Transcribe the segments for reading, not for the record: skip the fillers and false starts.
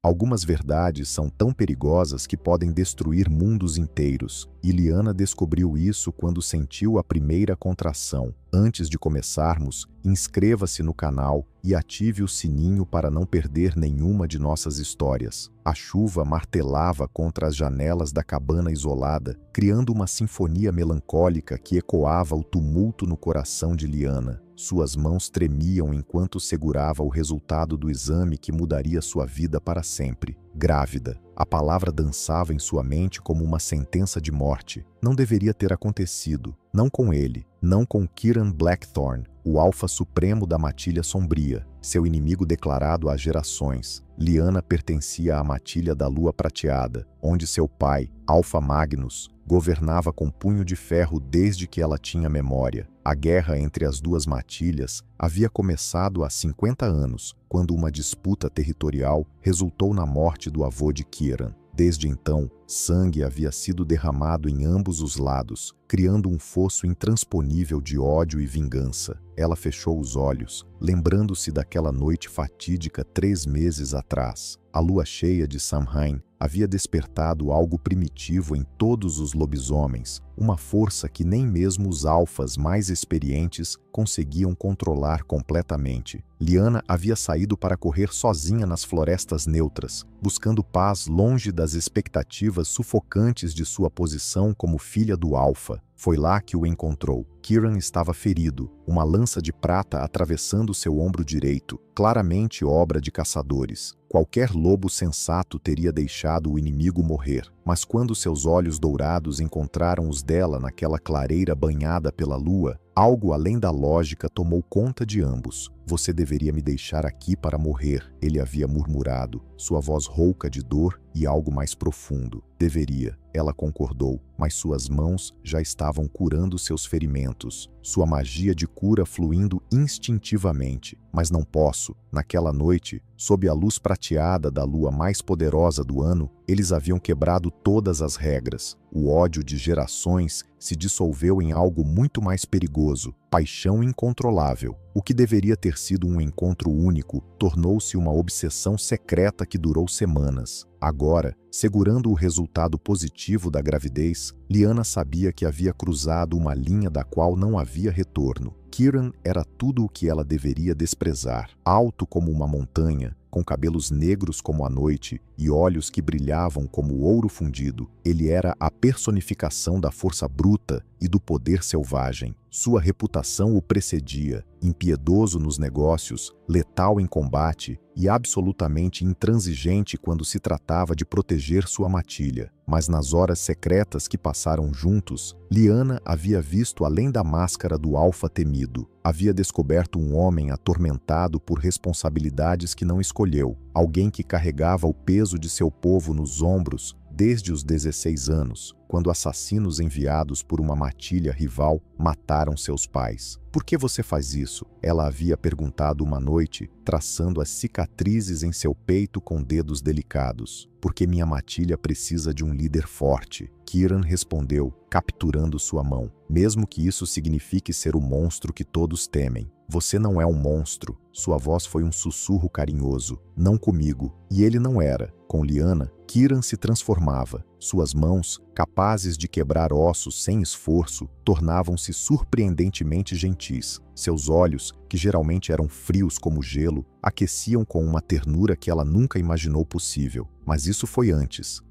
Algumas verdades são tão perigosas que podem destruir mundos inteiros, e Liana descobriu isso quando sentiu a primeira contração. Antes de começarmos, inscreva-se no canal e ative o sininho para não perder nenhuma de nossas histórias. A chuva martelava contra as janelas da cabana isolada, criando uma sinfonia melancólica que ecoava o tumulto no coração de Liana. Suas mãos tremiam enquanto segurava o resultado do exame que mudaria sua vida para sempre. Grávida. A palavra dançava em sua mente como uma sentença de morte. Não deveria ter acontecido. Não com ele. Não com Kieran Blackthorne, o alfa supremo da matilha sombria, seu inimigo declarado há gerações. Liana pertencia à matilha da lua prateada, onde seu pai, Alpha Magnus, governava com punho de ferro desde que ela tinha memória. A guerra entre as duas matilhas havia começado há 50 anos, quando uma disputa territorial resultou na morte do avô de Kieran. Desde então, sangue havia sido derramado em ambos os lados, criando um fosso intransponível de ódio e vingança. Ela fechou os olhos, lembrando-se daquela noite fatídica 3 meses atrás. A lua cheia de Samhain havia despertado algo primitivo em todos os lobisomens, uma força que nem mesmo os alfas mais experientes conseguiam controlar completamente. Liana havia saído para correr sozinha nas florestas neutras, buscando paz longe das expectativas sufocantes de sua posição como filha do alfa. Foi lá que o encontrou. Kieran estava ferido, uma lança de prata atravessando seu ombro direito, claramente obra de caçadores. Qualquer lobo sensato teria deixado o inimigo morrer, mas quando seus olhos dourados encontraram os dela naquela clareira banhada pela lua, algo além da lógica tomou conta de ambos. "Você deveria me deixar aqui para morrer", ele havia murmurado, sua voz rouca de dor e algo mais profundo. "Deveria", ela concordou, mas suas mãos já estavam curando seus ferimentos, sua magia de cura fluindo instintivamente. "Mas não posso." Naquela noite, sob a luz prateada da lua mais poderosa do ano, eles haviam quebrado todas as regras. O ódio de gerações se dissolveu em algo muito mais perigoso, paixão incontrolável. O que deveria ter sido um encontro único tornou-se uma obsessão secreta que durou semanas. Agora, segurando o resultado positivo da gravidez, Liana sabia que havia cruzado uma linha da qual não havia retorno. Kieran era tudo o que ela deveria desprezar. Alto como uma montanha, com cabelos negros como a noite e olhos que brilhavam como ouro fundido, ele era a personificação da força bruta e do poder selvagem. Sua reputação o precedia, impiedoso nos negócios, letal em combate e absolutamente intransigente quando se tratava de proteger sua matilha. Mas nas horas secretas que passaram juntos, Liana havia visto além da máscara do alfa temido. Havia descoberto um homem atormentado por responsabilidades que não escolheu, alguém que carregava o peso de seu povo nos ombros desde os 16 anos, quando assassinos enviados por uma matilha rival mataram seus pais. "Por que você faz isso?" ela havia perguntado uma noite, traçando as cicatrizes em seu peito com dedos delicados. "Porque minha matilha precisa de um líder forte." Kieran respondeu, capturando sua mão. "Mesmo que isso signifique ser o monstro que todos temem. Você não é um monstro." Sua voz foi um sussurro carinhoso. "Não comigo." E ele não era. Com Liana, Kieran se transformava. Suas mãos, capazes de quebrar ossos sem esforço, tornavam-se surpreendentemente gentis. Seus olhos, que geralmente eram frios como gelo, aqueciam com uma ternura que ela nunca imaginou possível. Mas isso foi antes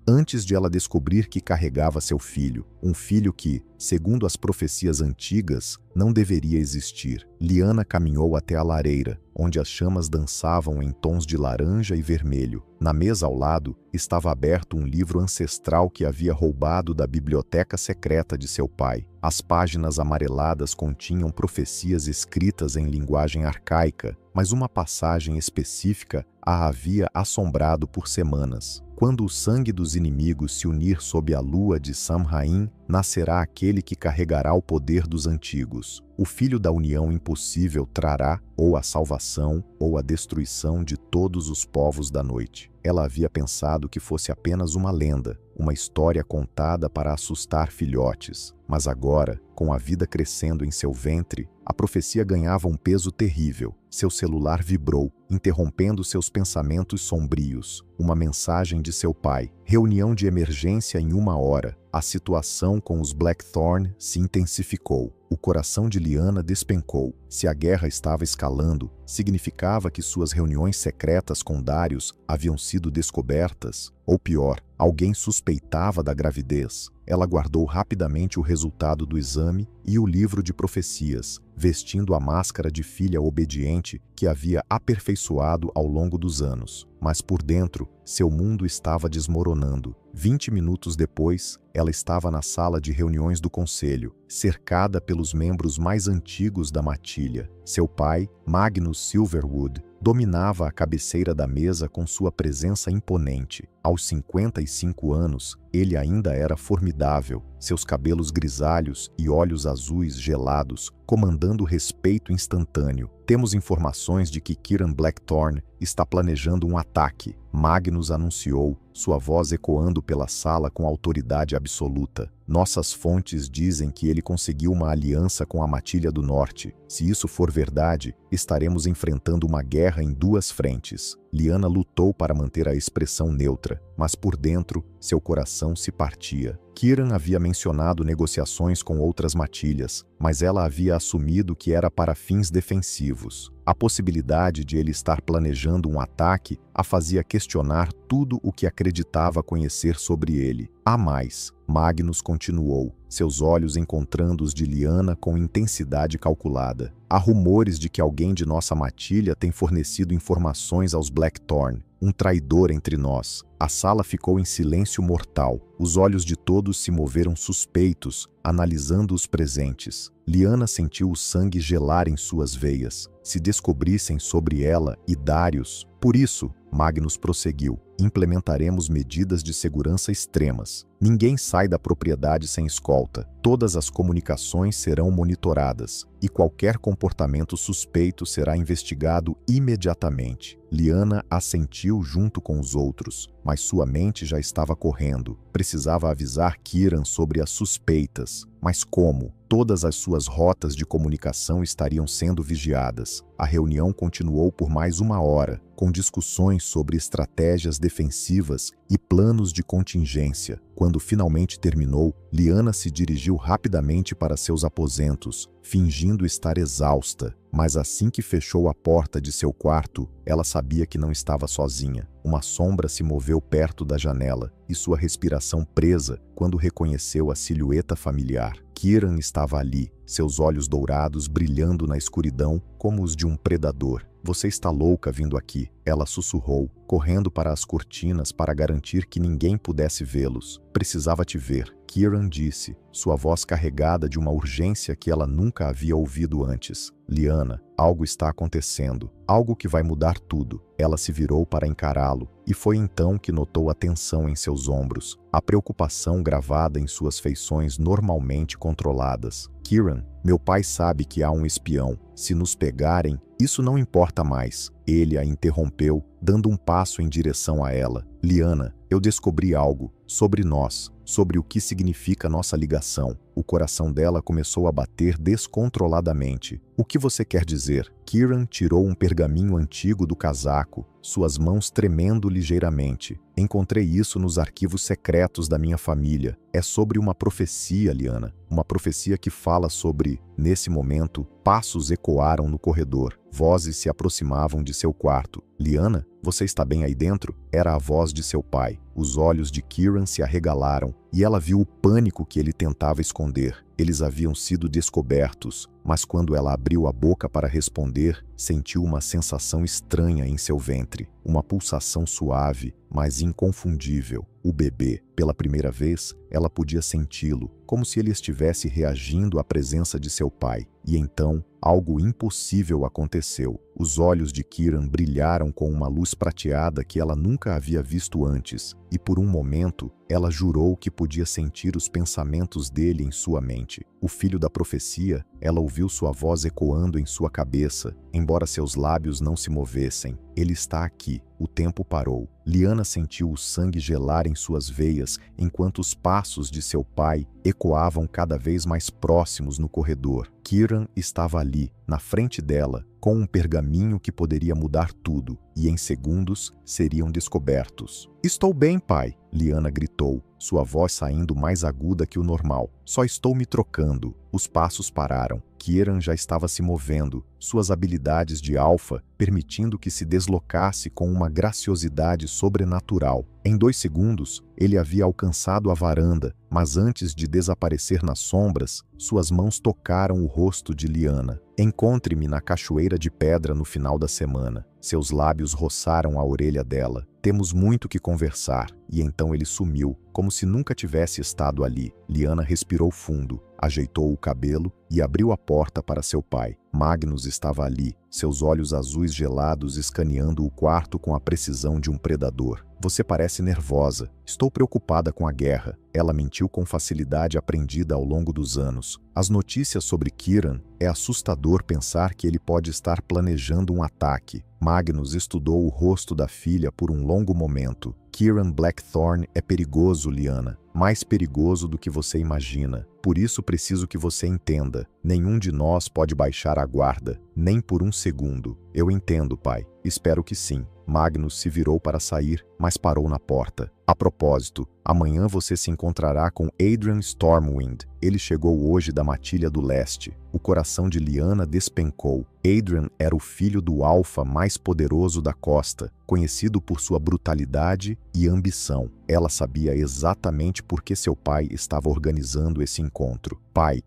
de ela descobrir que carregava seu filho, um filho que, segundo as profecias antigas, não deveria existir. Liana caminhou até a lareira, onde as chamas dançavam em tons de laranja e vermelho. Na mesa ao lado, estava aberto um livro ancestral que havia roubado da biblioteca secreta de seu pai. As páginas amareladas continham profecias escritas em linguagem arcaica, mas uma passagem específica a havia assombrado por semanas. "Quando o sangue dos inimigos se unir sob a lua de Samhain, nascerá aquele que carregará o poder dos antigos. O filho da união impossível trará ou a salvação ou a destruição de todos os povos da noite." Ela havia pensado que fosse apenas uma lenda, uma história contada para assustar filhotes. Mas agora, com a vida crescendo em seu ventre, A profecia ganhava um peso terrível. Seu celular vibrou, interrompendo seus pensamentos sombrios. Uma mensagem de seu pai. Reunião de emergência em 1 hora. A situação com os Blackthorn se intensificou. O coração de Lyanna despencou. Se a guerra estava escalando, significava que suas reuniões secretas com Darius haviam sido descobertas. Ou pior, alguém suspeitava da gravidez. Ela guardou rapidamente o resultado do exame e o livro de profecias, vestindo a máscara de filha obediente que havia aperfeiçoado ao longo dos anos. Mas por dentro, seu mundo estava desmoronando. 20 minutos depois, ela estava na sala de reuniões do conselho, cercada pelos membros mais antigos da matilha. Seu pai, Magnus Silverwood, dominava a cabeceira da mesa com sua presença imponente. Aos 55 anos, ele ainda era formidável, seus cabelos grisalhos e olhos azuis gelados, comandando respeito instantâneo. Temos informações de que Kieran Blackthorn está planejando um ataque. Magnus anunciou, sua voz ecoando pela sala com autoridade absoluta. Nossas fontes dizem que ele conseguiu uma aliança com a Matilha do Norte. Se isso for verdade, estaremos enfrentando uma guerra em 2 frentes. Lyanna lutou para manter a expressão neutra, mas por dentro, seu coração se partia. Kieran havia mencionado negociações com outras matilhas, mas ela havia assumido que era para fins defensivos. A possibilidade de ele estar planejando um ataque a fazia questionar tudo o que acreditava conhecer sobre ele. Há mais. Magnus continuou, seus olhos encontrando os de Lyanna com intensidade calculada. Há rumores de que alguém de nossa matilha tem fornecido informações aos Blackthorn. Um traidor entre nós. A sala ficou em silêncio mortal. Os olhos de todos se moveram suspeitos, analisando os presentes. Lyanna sentiu o sangue gelar em suas veias. Se descobrissem sobre ela e Darius. Por isso, Magnus prosseguiu, implementaremos medidas de segurança extremas. Ninguém sai da propriedade sem escolta. Todas as comunicações serão monitoradas e qualquer comportamento suspeito será investigado imediatamente. Lyanna assentiu junto com os outros, mas sua mente já estava correndo. Precisava avisar Kieran sobre as suspeitas. Mas como? Todas as suas rotas de comunicação estariam sendo vigiadas. A reunião continuou por mais 1 hora, com discussões sobre estratégias defensivas e planos de contingência. Quando finalmente terminou, Lyanna se dirigiu rapidamente para seus aposentos, fingindo estar exausta. Mas assim que fechou a porta de seu quarto, ela sabia que não estava sozinha. Uma sombra se moveu perto da janela e sua respiração presa quando reconheceu a silhueta familiar. Kieran estava ali, seus olhos dourados brilhando na escuridão como os de um predador. Você está louca vindo aqui, ela sussurrou, correndo para as cortinas para garantir que ninguém pudesse vê-los. Precisava te ver, Kieran disse, sua voz carregada de uma urgência que ela nunca havia ouvido antes. Lyanna, algo está acontecendo, algo que vai mudar tudo. Ela se virou para encará-lo, e foi então que notou a tensão em seus ombros, a preocupação gravada em suas feições normalmente controladas. Kieran, meu pai sabe que há um espião. Se nos pegarem, isso não importa mais. Ele a interrompeu, dando um passo em direção a ela. Lyanna, eu descobri algo sobre nós, sobre o que significa nossa ligação. O coração dela começou a bater descontroladamente. O que você quer dizer? Kieran tirou um pergaminho antigo do casaco, suas mãos tremendo ligeiramente. Encontrei isso nos arquivos secretos da minha família. É sobre uma profecia, Lyanna. Uma profecia que fala sobre... Nesse momento, passos ecoaram no corredor. Vozes se aproximavam de seu quarto. Lyanna, você está bem aí dentro? Era a voz de seu pai. Os olhos de Kieran se arregalaram e ela viu o pânico que ele tentava esconder. Eles haviam sido descobertos, mas quando ela abriu a boca para responder, sentiu uma sensação estranha em seu ventre. Uma pulsação suave, mas inconfundível. O bebê, pela primeira vez, ela podia senti-lo, como se ele estivesse reagindo à presença de seu pai. E então, algo impossível aconteceu. Os olhos de Kieran brilharam com uma luz prateada que ela nunca havia visto antes. e por um momento ela jurou que podia sentir os pensamentos dele em sua mente. O filho da profecia, ela ouviu sua voz ecoando em sua cabeça, embora seus lábios não se movessem. Ele está aqui. O tempo parou. Lyanna sentiu o sangue gelar em suas veias enquanto os passos de seu pai ecoavam cada vez mais próximos no corredor. Kieran estava ali, na frente dela, com um pergaminho que poderia mudar tudo, e em segundos seriam descobertos. "Estou bem, pai", Lyanna gritou, sua voz saindo mais aguda que o normal. "Só estou me trocando." Os passos pararam. Kieran já estava se movendo, suas habilidades de alfa permitindo que se deslocasse com uma graciosidade sobrenatural. Em 2 segundos, ele havia alcançado a varanda, mas antes de desaparecer nas sombras, suas mãos tocaram o rosto de Lyanna. "Encontre-me na cachoeira de pedra no final da semana." Seus lábios roçaram a orelha dela. "Temos muito que conversar." E então ele sumiu, como se nunca tivesse estado ali. Lyanna respirou fundo, ajeitou o cabelo e abriu a porta para seu pai. Magnus estava ali, seus olhos azuis gelados escaneando o quarto com a precisão de um predador. "Você parece nervosa." "Estou preocupada com a guerra." Ela mentiu com facilidade aprendida ao longo dos anos. As notícias sobre Kieran, é assustador pensar que ele pode estar planejando um ataque. Magnus estudou o rosto da filha por um longo momento. "Kieran Blackthorne é perigoso, Lyanna. Mais perigoso do que você imagina. Por isso preciso que você entenda. Nenhum de nós pode baixar a guarda, nem por um segundo." "Eu entendo, pai. Espero que sim." Magnus se virou para sair, mas parou na porta. "A propósito, amanhã você se encontrará com Adrian Stormwind. Ele chegou hoje da Matilha do Leste." O coração de Lyanna despencou. Adrian era o filho do alfa mais poderoso da costa, conhecido por sua brutalidade e ambição. Ela sabia exatamente por que seu pai estava organizando esse encontro. "Pai,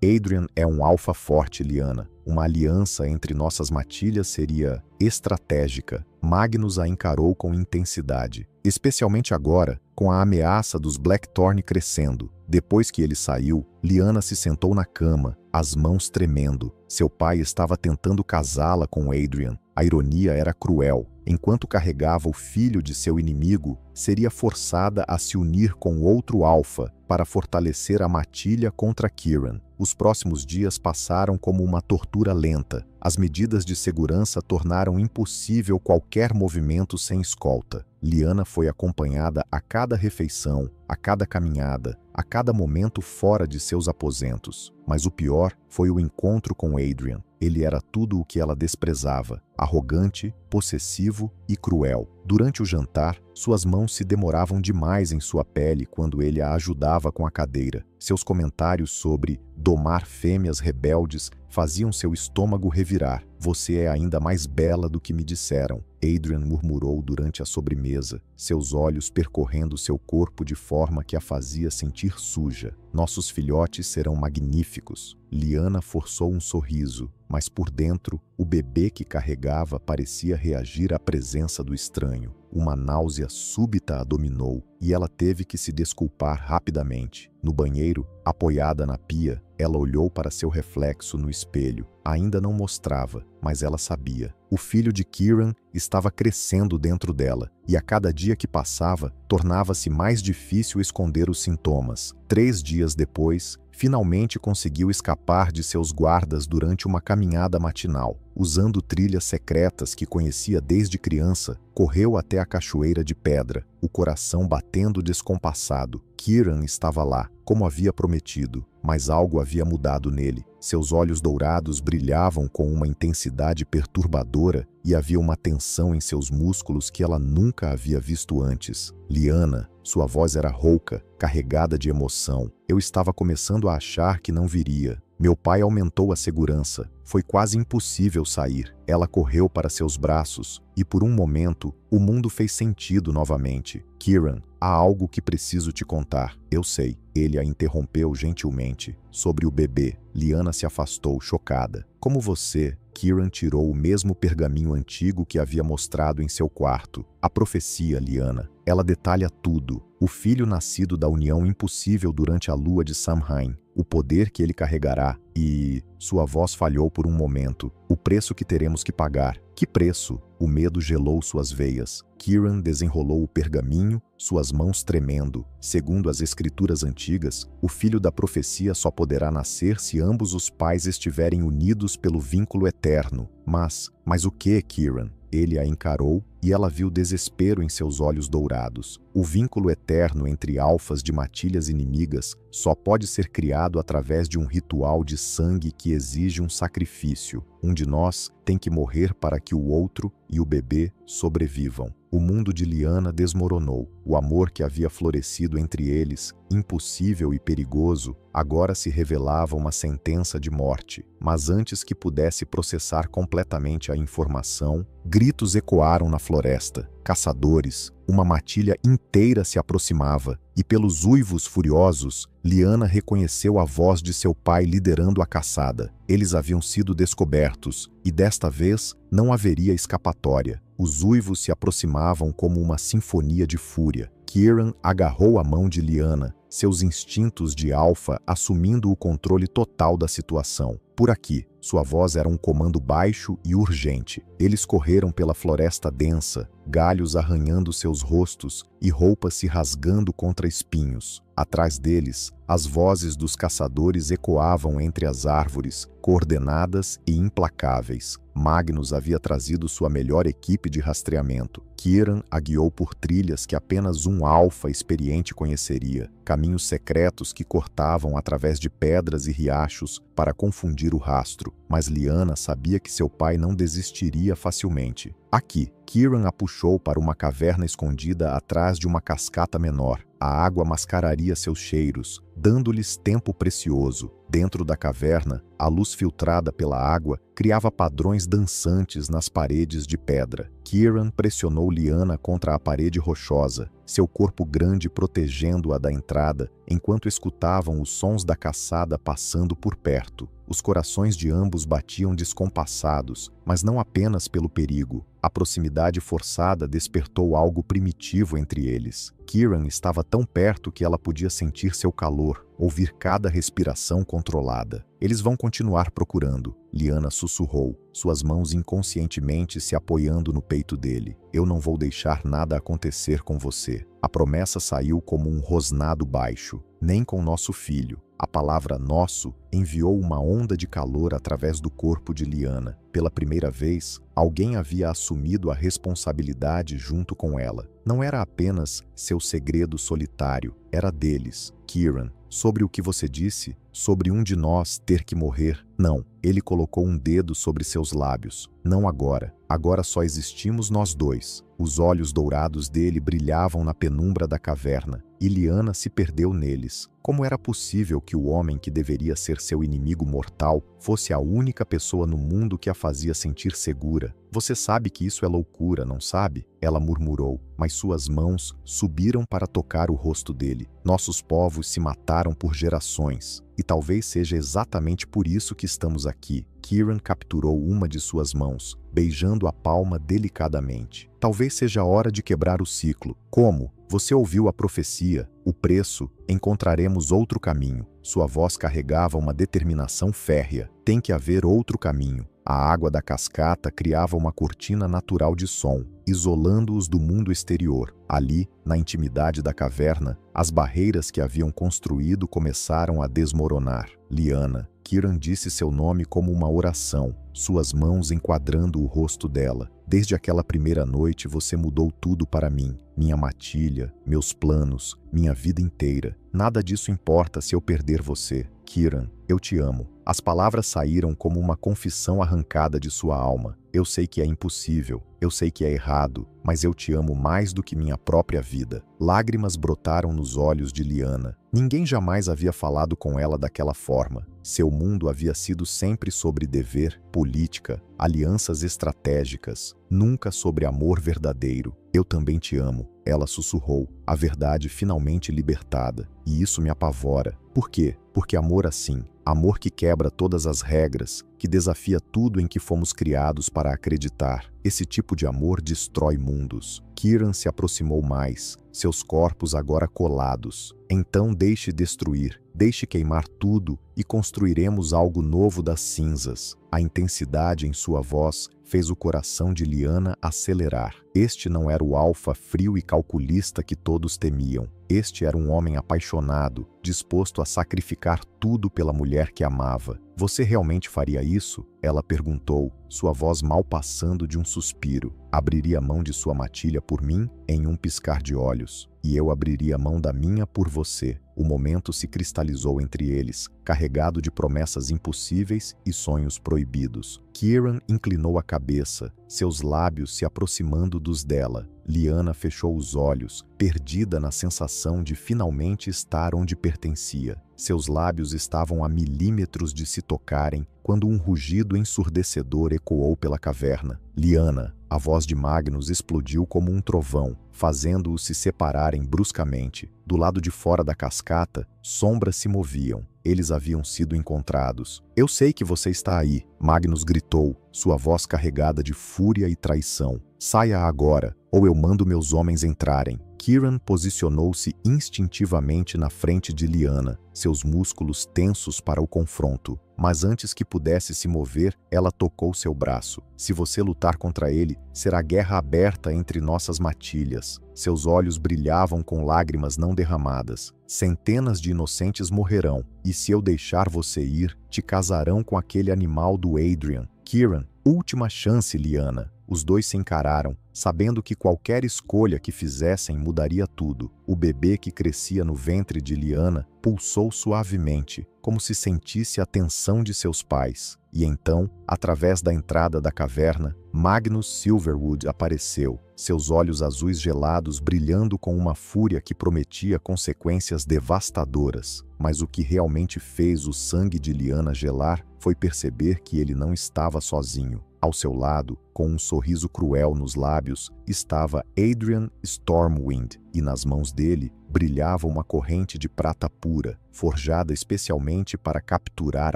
Adrian é um alfa forte, Lyanna. Uma aliança entre nossas matilhas seria estratégica." Magnus a encarou com intensidade, especialmente agora, com a ameaça dos Blackthorne crescendo. Depois que ele saiu, Lyanna se sentou na cama, as mãos tremendo. Seu pai estava tentando casá-la com Adrian. A ironia era cruel. Enquanto carregava o filho de seu inimigo, seria forçada a se unir com outro alfa para fortalecer a matilha contra Kieran. Os próximos dias passaram como uma tortura lenta. As medidas de segurança tornaram impossível qualquer movimento sem escolta. Lyanna foi acompanhada a cada refeição, a cada caminhada, a cada momento fora de seus aposentos. Mas o pior foi o encontro com Adrian. Ele era tudo o que ela desprezava, arrogante, possessivo e cruel. Durante o jantar, suas mãos se demoravam demais em sua pele quando ele a ajudava com a cadeira. Seus comentários sobre domar fêmeas rebeldes faziam seu estômago revirar. "Você é ainda mais bela do que me disseram", Adrian murmurou durante a sobremesa, seus olhos percorrendo seu corpo de forma que a fazia sentir suja. "Nossos filhotes serão magníficos." Lyanna forçou um sorriso, mas por dentro, o bebê que carregava parecia reagir à presença do estranho. Uma náusea súbita a dominou e ela teve que se desculpar rapidamente. No banheiro, apoiada na pia, ela olhou para seu reflexo no espelho. Ainda não mostrava, mas ela sabia. O filho de Kieran estava crescendo dentro dela, e a cada dia que passava, tornava-se mais difícil esconder os sintomas. 3 dias depois, finalmente conseguiu escapar de seus guardas durante uma caminhada matinal. Usando trilhas secretas que conhecia desde criança, correu até a cachoeira de pedra, o coração batendo descompassado. Kieran estava lá, como havia prometido, mas algo havia mudado nele. Seus olhos dourados brilhavam com uma intensidade perturbadora e havia uma tensão em seus músculos que ela nunca havia visto antes. "Lyanna", sua voz era rouca, carregada de emoção. "Eu estava começando a achar que não viria. Meu pai aumentou a segurança. Foi quase impossível sair." Ela correu para seus braços e, por um momento, o mundo fez sentido novamente. "Kieran, há algo que preciso te contar." "Eu sei." Ele a interrompeu gentilmente. "Sobre o bebê." Lyanna se afastou, chocada. "Como você?" Kieran tirou o mesmo pergaminho antigo que havia mostrado em seu quarto. "A profecia, Lyanna. Ela detalha tudo. o filho nascido da união impossível durante a lua de Samhain, o poder que ele carregará e... Sua voz falhou por um momento. O preço que teremos que pagar. Que preço? O medo gelou suas veias. Kieran desenrolou o pergaminho, suas mãos tremendo. Segundo as escrituras antigas, o filho da profecia só poderá nascer se ambos os pais estiverem unidos pelo vínculo eterno. Mas o que, Kieran? Ele a encarou e ela viu desespero em seus olhos dourados. O vínculo eterno entre alfas de matilhas inimigas só pode ser criado através de um ritual de sangue que exige um sacrifício. Um de nós tem que morrer para que o outro e o bebê sobrevivam. O mundo de Lyanna desmoronou. O amor que havia florescido entre eles, impossível e perigoso, agora se revelava uma sentença de morte. Mas antes que pudesse processar completamente a informação, gritos ecoaram na floresta. Caçadores, uma matilha inteira se aproximava, e pelos uivos furiosos, Lyanna reconheceu a voz de seu pai liderando a caçada. Eles haviam sido descobertos, e desta vez não haveria escapatória. Os uivos se aproximavam como uma sinfonia de fúria. Kieran agarrou a mão de Lyanna, seus instintos de alfa assumindo o controle total da situação. Por aqui, sua voz era um comando baixo e urgente. Eles correram pela floresta densa, galhos arranhando seus rostos e roupas se rasgando contra espinhos. Atrás deles, as vozes dos caçadores ecoavam entre as árvores, coordenadas e implacáveis. Magnus havia trazido sua melhor equipe de rastreamento. Kieran a guiou por trilhas que apenas um alfa experiente conheceria, caminhos secretos que cortavam através de pedras e riachos para confundir o rastro. Mas Lyanna sabia que seu pai não desistiria facilmente. Aqui, Kieran a puxou para uma caverna escondida atrás de uma cascata menor. A água mascararia seus cheiros, dando-lhes tempo precioso. Dentro da caverna, a luz filtrada pela água criava padrões dançantes nas paredes de pedra. Kieran pressionou Lyanna contra a parede rochosa, seu corpo grande protegendo-a da entrada, enquanto escutavam os sons da caçada passando por perto. Os corações de ambos batiam descompassados, mas não apenas pelo perigo. A proximidade forçada despertou algo primitivo entre eles. Kieran estava tão perto que ela podia sentir seu calor, ouvir cada respiração controlada. Eles vão continuar procurando, Lyanna sussurrou, suas mãos inconscientemente se apoiando no peito dele. Eu não vou deixar nada acontecer com você. A promessa saiu como um rosnado baixo. Nem com nosso filho. A palavra nosso enviou uma onda de calor através do corpo de Lyanna. Pela primeira vez, alguém havia assumido a responsabilidade junto com ela. Não era apenas seu segredo solitário, era deles. Kieran, sobre o que você disse, sobre um de nós ter que morrer. Não, ele colocou um dedo sobre seus lábios. Não agora. Agora só existimos nós dois. Os olhos dourados dele brilhavam na penumbra da caverna, e Lyanna se perdeu neles. Como era possível que o homem que deveria ser seu inimigo mortal fosse a única pessoa no mundo que a fazia sentir segura? Você sabe que isso é loucura, não sabe? Ela murmurou, mas suas mãos subiram para tocar o rosto dele. Nossos povos se mataram por gerações, e talvez seja exatamente por isso que estamos aqui. Kieran capturou uma de suas mãos, beijando a palma delicadamente. Talvez seja a hora de quebrar o ciclo. Como? Você ouviu a profecia, o preço, encontraremos outro caminho. Sua voz carregava uma determinação férrea. Tem que haver outro caminho. A água da cascata criava uma cortina natural de som, isolando-os do mundo exterior. Ali, na intimidade da caverna, as barreiras que haviam construído começaram a desmoronar. Lyanna. Kieran disse seu nome como uma oração, suas mãos enquadrando o rosto dela. Desde aquela primeira noite você mudou tudo para mim. Minha matilha, meus planos, minha vida inteira. Nada disso importa se eu perder você. Kieran, eu te amo. As palavras saíram como uma confissão arrancada de sua alma. Eu sei que é impossível, eu sei que é errado, mas eu te amo mais do que minha própria vida. Lágrimas brotaram nos olhos de Lyanna. Ninguém jamais havia falado com ela daquela forma. Seu mundo havia sido sempre sobre dever, política, alianças estratégicas, nunca sobre amor verdadeiro. Eu também te amo, ela sussurrou, a verdade finalmente libertada. E isso me apavora, Por quê? Porque amor assim, amor que quebra todas as regras, que desafia tudo em que fomos criados para acreditar. Esse tipo de amor destrói mundos. Kieran se aproximou mais, seus corpos agora colados. Então deixe destruir, deixe queimar tudo e construiremos algo novo das cinzas. A intensidade em sua voz fez o coração de Lyanna acelerar. Este não era o alfa frio e calculista que todos temiam. Este era um homem apaixonado, disposto a sacrificar tudo pela mulher que amava. Você realmente faria isso? Ela perguntou, sua voz mal passando de um suspiro. Abriria a mão de sua matilha por mim em um piscar de olhos, e eu abriria a mão da minha por você. O momento se cristalizou entre eles, carregado de promessas impossíveis e sonhos proibidos. Kieran inclinou a cabeça, seus lábios se aproximando dos dela. Lyanna fechou os olhos, perdida na sensação de finalmente estar onde pertencia. Seus lábios estavam a milímetros de se tocarem quando um rugido ensurdecedor ecoou pela caverna. Lyanna, a voz de Magnus explodiu como um trovão, fazendo-os se separarem bruscamente. Do lado de fora da cascata, sombras se moviam. Eles haviam sido encontrados. Eu sei que você está aí, Magnus gritou, sua voz carregada de fúria e traição. Saia agora, ou eu mando meus homens entrarem. Kieran posicionou-se instintivamente na frente de Lyanna, seus músculos tensos para o confronto. Mas antes que pudesse se mover, ela tocou seu braço. Se você lutar contra ele, será guerra aberta entre nossas matilhas. Seus olhos brilhavam com lágrimas não derramadas. Centenas de inocentes morrerão, e se eu deixar você ir, te casarão com aquele animal do Adrian. Kieran, última chance, Lyanna. Os dois se encararam, sabendo que qualquer escolha que fizessem mudaria tudo. O bebê que crescia no ventre de Lyanna pulsou suavemente, como se sentisse a tensão de seus pais. E então, através da entrada da caverna, Magnus Silverwood apareceu, seus olhos azuis gelados brilhando com uma fúria que prometia consequências devastadoras. Mas o que realmente fez o sangue de Lyanna gelar foi perceber que ele não estava sozinho. Ao seu lado, com um sorriso cruel nos lábios, estava Adrian Stormwind, e nas mãos dele brilhava uma corrente de prata pura, forjada especialmente para capturar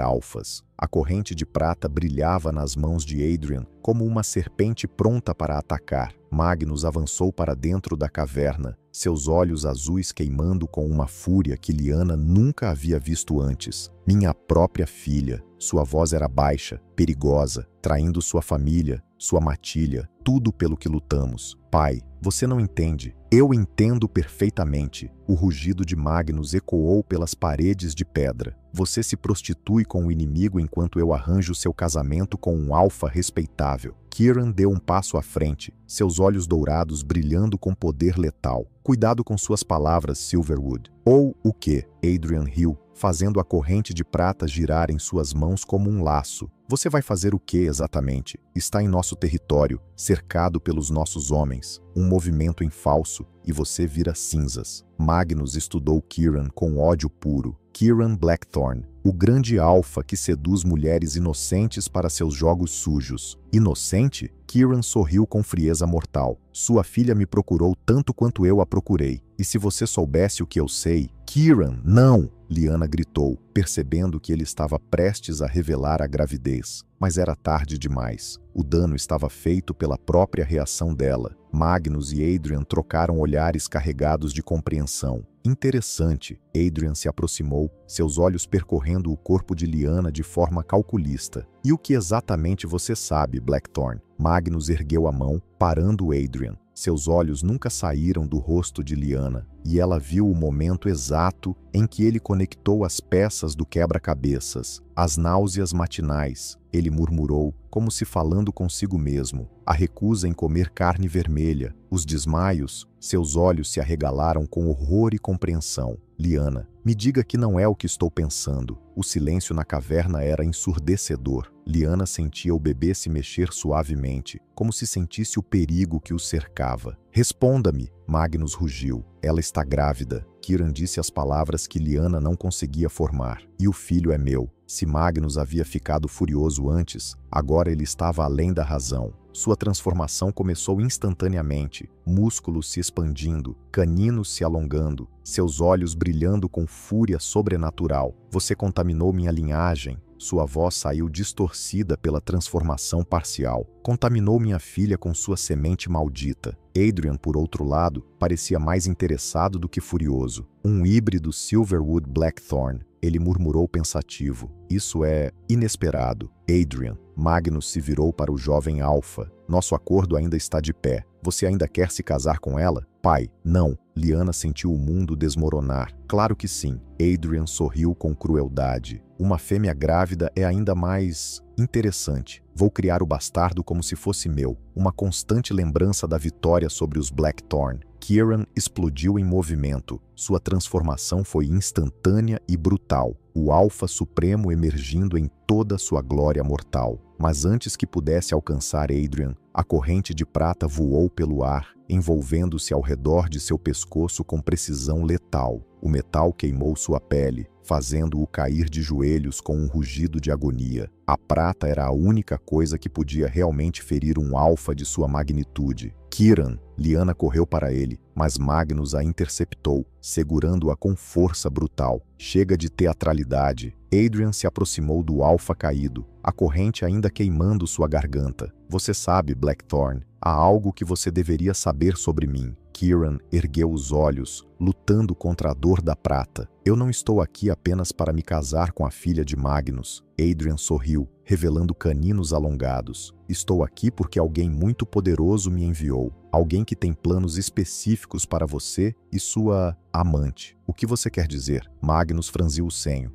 alfas. A corrente de prata brilhava nas mãos de Adrian como uma serpente pronta para atacar. Magnus avançou para dentro da caverna, seus olhos azuis queimando com uma fúria que Lyanna nunca havia visto antes. Minha própria filha. Sua voz era baixa, perigosa, traindo sua família, sua matilha, tudo pelo que lutamos. Pai, você não entende. Eu entendo perfeitamente. O rugido de Magnus ecoou pelas paredes de pedra. Você se prostitui com o inimigo enquanto eu arranjo seu casamento com um alfa respeitável. Kieran deu um passo à frente, seus olhos dourados brilhando com poder letal. Cuidado com suas palavras, Silverwood. Ou o quê? Adrian riu, fazendo a corrente de prata girar em suas mãos como um laço. Você vai fazer o que exatamente? Está em nosso território, cercado pelos nossos homens. Um movimento em falso, e você vira cinzas. Magnus estudou Kieran com ódio puro. Kieran Blackthorne, o grande alfa que seduz mulheres inocentes para seus jogos sujos. Inocente? Kieran sorriu com frieza mortal. Sua filha me procurou tanto quanto eu a procurei. E se você soubesse o que eu sei... Kieran, não! Lyanna gritou, percebendo que ele estava prestes a revelar a gravidez. Mas era tarde demais. O dano estava feito pela própria reação dela. Magnus e Adrian trocaram olhares carregados de compreensão. Interessante. Adrian se aproximou, seus olhos percorrendo o corpo de Lyanna de forma calculista. E o que exatamente você sabe, Blackthorne? Magnus ergueu a mão, parando Adrian. Seus olhos nunca saíram do rosto de Lyanna, e ela viu o momento exato em que ele conectou as peças do quebra-cabeças. As náuseas matinais, ele murmurou, como se falando consigo mesmo. A recusa em comer carne vermelha, os desmaios, seus olhos se arregalaram com horror e compreensão. Lyanna, me diga que não é o que estou pensando. O silêncio na caverna era ensurdecedor. Lyanna sentia o bebê se mexer suavemente, como se sentisse o perigo que o cercava. Responda-me, Magnus rugiu. Ela está grávida. Kieran disse as palavras que Lyanna não conseguia formar. E o filho é meu. Se Magnus havia ficado furioso antes, agora ele estava além da razão. Sua transformação começou instantaneamente, músculos se expandindo, caninos se alongando, seus olhos brilhando com fúria sobrenatural. Você contaminou minha linhagem. Sua voz saiu distorcida pela transformação parcial. Contaminou minha filha com sua semente maldita. Adrian, por outro lado, parecia mais interessado do que furioso. Um híbrido Silverwood Blackthorn. Ele murmurou pensativo. Isso é inesperado. Adrian. Magnus se virou para o jovem Alpha. Nosso acordo ainda está de pé. Você ainda quer se casar com ela? Pai, não. Liana sentiu o mundo desmoronar. Claro que sim. Adrian sorriu com crueldade. Uma fêmea grávida é ainda mais interessante. Vou criar o bastardo como se fosse meu. Uma constante lembrança da vitória sobre os Blackthorn. Kieran explodiu em movimento. Sua transformação foi instantânea e brutal. O Alfa Supremo emergindo em toda sua glória mortal. Mas antes que pudesse alcançar Adrian, a corrente de prata voou pelo ar, envolvendo-se ao redor de seu pescoço com precisão letal. O metal queimou sua pele, fazendo-o cair de joelhos com um rugido de agonia. A prata era a única coisa que podia realmente ferir um alfa de sua magnitude. Kieran, Liana correu para ele, mas Magnus a interceptou, segurando-a com força brutal. Chega de teatralidade. Adrian se aproximou do alfa caído, a corrente ainda queimando sua garganta. Você sabe, Blackthorn, há algo que você deveria saber sobre mim. Kieran ergueu os olhos, lutando contra a dor da prata. Eu não estou aqui apenas para me casar com a filha de Magnus. Adrian sorriu, revelando caninos alongados. Estou aqui porque alguém muito poderoso me enviou. Alguém que tem planos específicos para você e sua amante. O que você quer dizer? Magnus franziu o senho.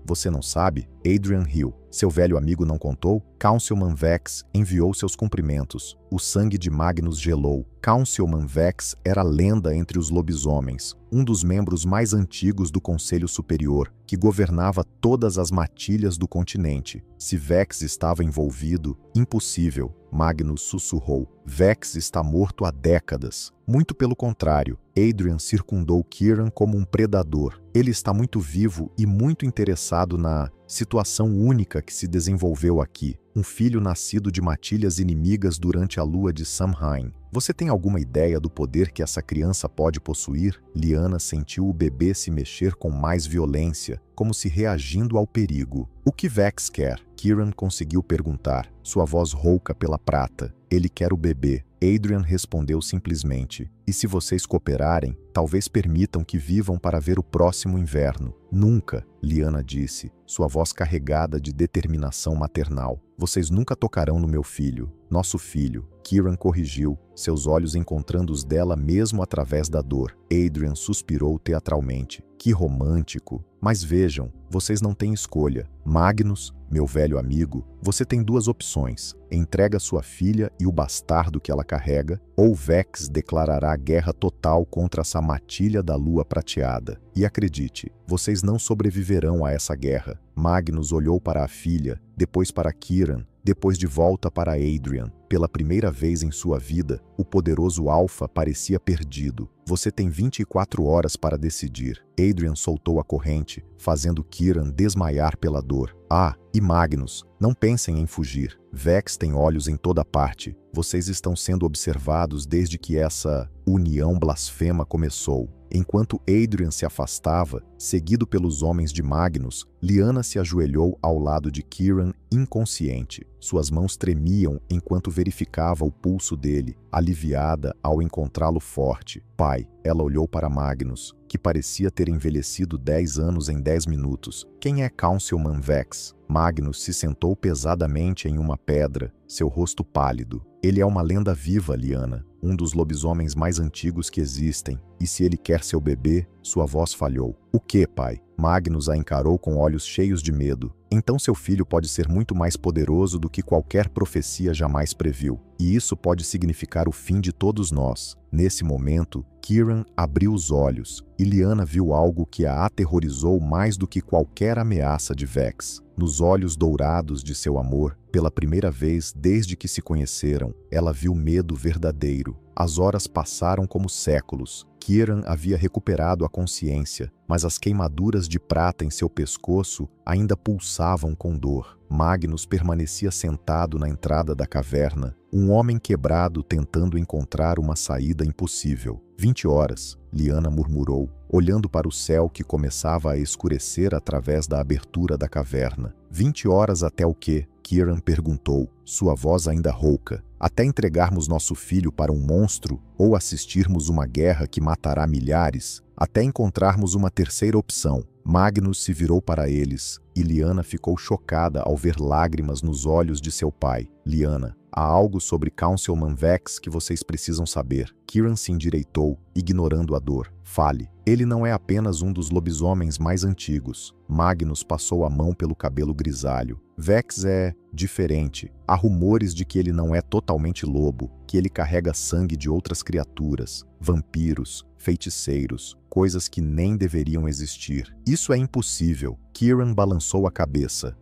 Você não sabe? Adrian riu. Seu velho amigo não contou? Councilman Vex enviou seus cumprimentos. O sangue de Magnus gelou. Councilman Vex era lenda entre os lobisomens, um dos membros mais antigos do Conselho Superior, que governava todas as matilhas do continente. Se Vex estava envolvido, impossível. Magnus sussurrou. Vex está morto há décadas. Muito pelo contrário, Adrian circundou Kieran como um predador. Ele está muito vivo e muito interessado na situação única que se desenvolveu aqui. Um filho nascido de matilhas inimigas durante a lua de Samhain. Você tem alguma ideia do poder que essa criança pode possuir? Liana sentiu o bebê se mexer com mais violência, como se reagindo ao perigo. O que Vex quer? Kieran conseguiu perguntar, sua voz rouca pela prata. Ele quer o bebê. Adrian respondeu simplesmente. E se vocês cooperarem, talvez permitam que vivam para ver o próximo inverno. Nunca, Liana disse, sua voz carregada de determinação maternal. Vocês nunca tocarão no meu filho, nosso filho. Kieran corrigiu, seus olhos encontrando os dela mesmo através da dor. Adrian suspirou teatralmente. Que romântico. Mas vejam, vocês não têm escolha. Magnus, meu velho amigo, você tem duas opções. Entrega sua filha e o bastardo que ela carrega, ou Vex declarará guerra total contra essa matilha da lua prateada. E acredite, vocês não sobreviverão a essa guerra. Magnus olhou para a filha, depois para Kieran, depois de volta para Adrian. Pela primeira vez em sua vida, o poderoso Alpha parecia perdido. Você tem 24 horas para decidir. Adrian soltou a corrente, fazendo Kieran desmaiar pela dor. E Magnus, não pensem em fugir. Vex tem olhos em toda parte. Vocês estão sendo observados desde que essa união blasfema começou. Enquanto Adrian se afastava, seguido pelos homens de Magnus, Liana se ajoelhou ao lado de Kieran inconsciente. Suas mãos tremiam enquanto verificava o pulso dele, aliviada ao encontrá-lo forte. Pai, ela olhou para Magnus, que parecia ter envelhecido 10 anos em 10 minutos. Quem é Councilman Vex? Magnus se sentou pesadamente em uma pedra, seu rosto pálido. Ele é uma lenda viva, Liana, um dos lobisomens mais antigos que existem. E se ele quer seu bebê, sua voz falhou. O que, pai? Magnus a encarou com olhos cheios de medo. Então seu filho pode ser muito mais poderoso do que qualquer profecia jamais previu. E isso pode significar o fim de todos nós. Nesse momento, Kieran abriu os olhos, e Liana viu algo que a aterrorizou mais do que qualquer ameaça de Vex. Nos olhos dourados de seu amor, pela primeira vez desde que se conheceram, ela viu medo verdadeiro. As horas passaram como séculos. Kieran havia recuperado a consciência, mas as queimaduras de prata em seu pescoço ainda pulsavam com dor. Magnus permanecia sentado na entrada da caverna, um homem quebrado tentando encontrar uma saída impossível. 20 horas, Lyanna murmurou, olhando para o céu que começava a escurecer através da abertura da caverna. 20 horas até o quê? Kieran perguntou, sua voz ainda rouca. Até entregarmos nosso filho para um monstro ou assistirmos uma guerra que matará milhares, até encontrarmos uma terceira opção. Magnus se virou para eles, e Lyanna ficou chocada ao ver lágrimas nos olhos de seu pai. Lyanna, há algo sobre Councilman Vex que vocês precisam saber. Kieran se endireitou, ignorando a dor. Fale. Ele não é apenas um dos lobisomens mais antigos. Magnus passou a mão pelo cabelo grisalho. Vex é diferente. Há rumores de que ele não é totalmente lobo, que ele carrega sangue de outras criaturas, vampiros, feiticeiros, coisas que nem deveriam existir. Isso é impossível. Kieran balançou a cabeça.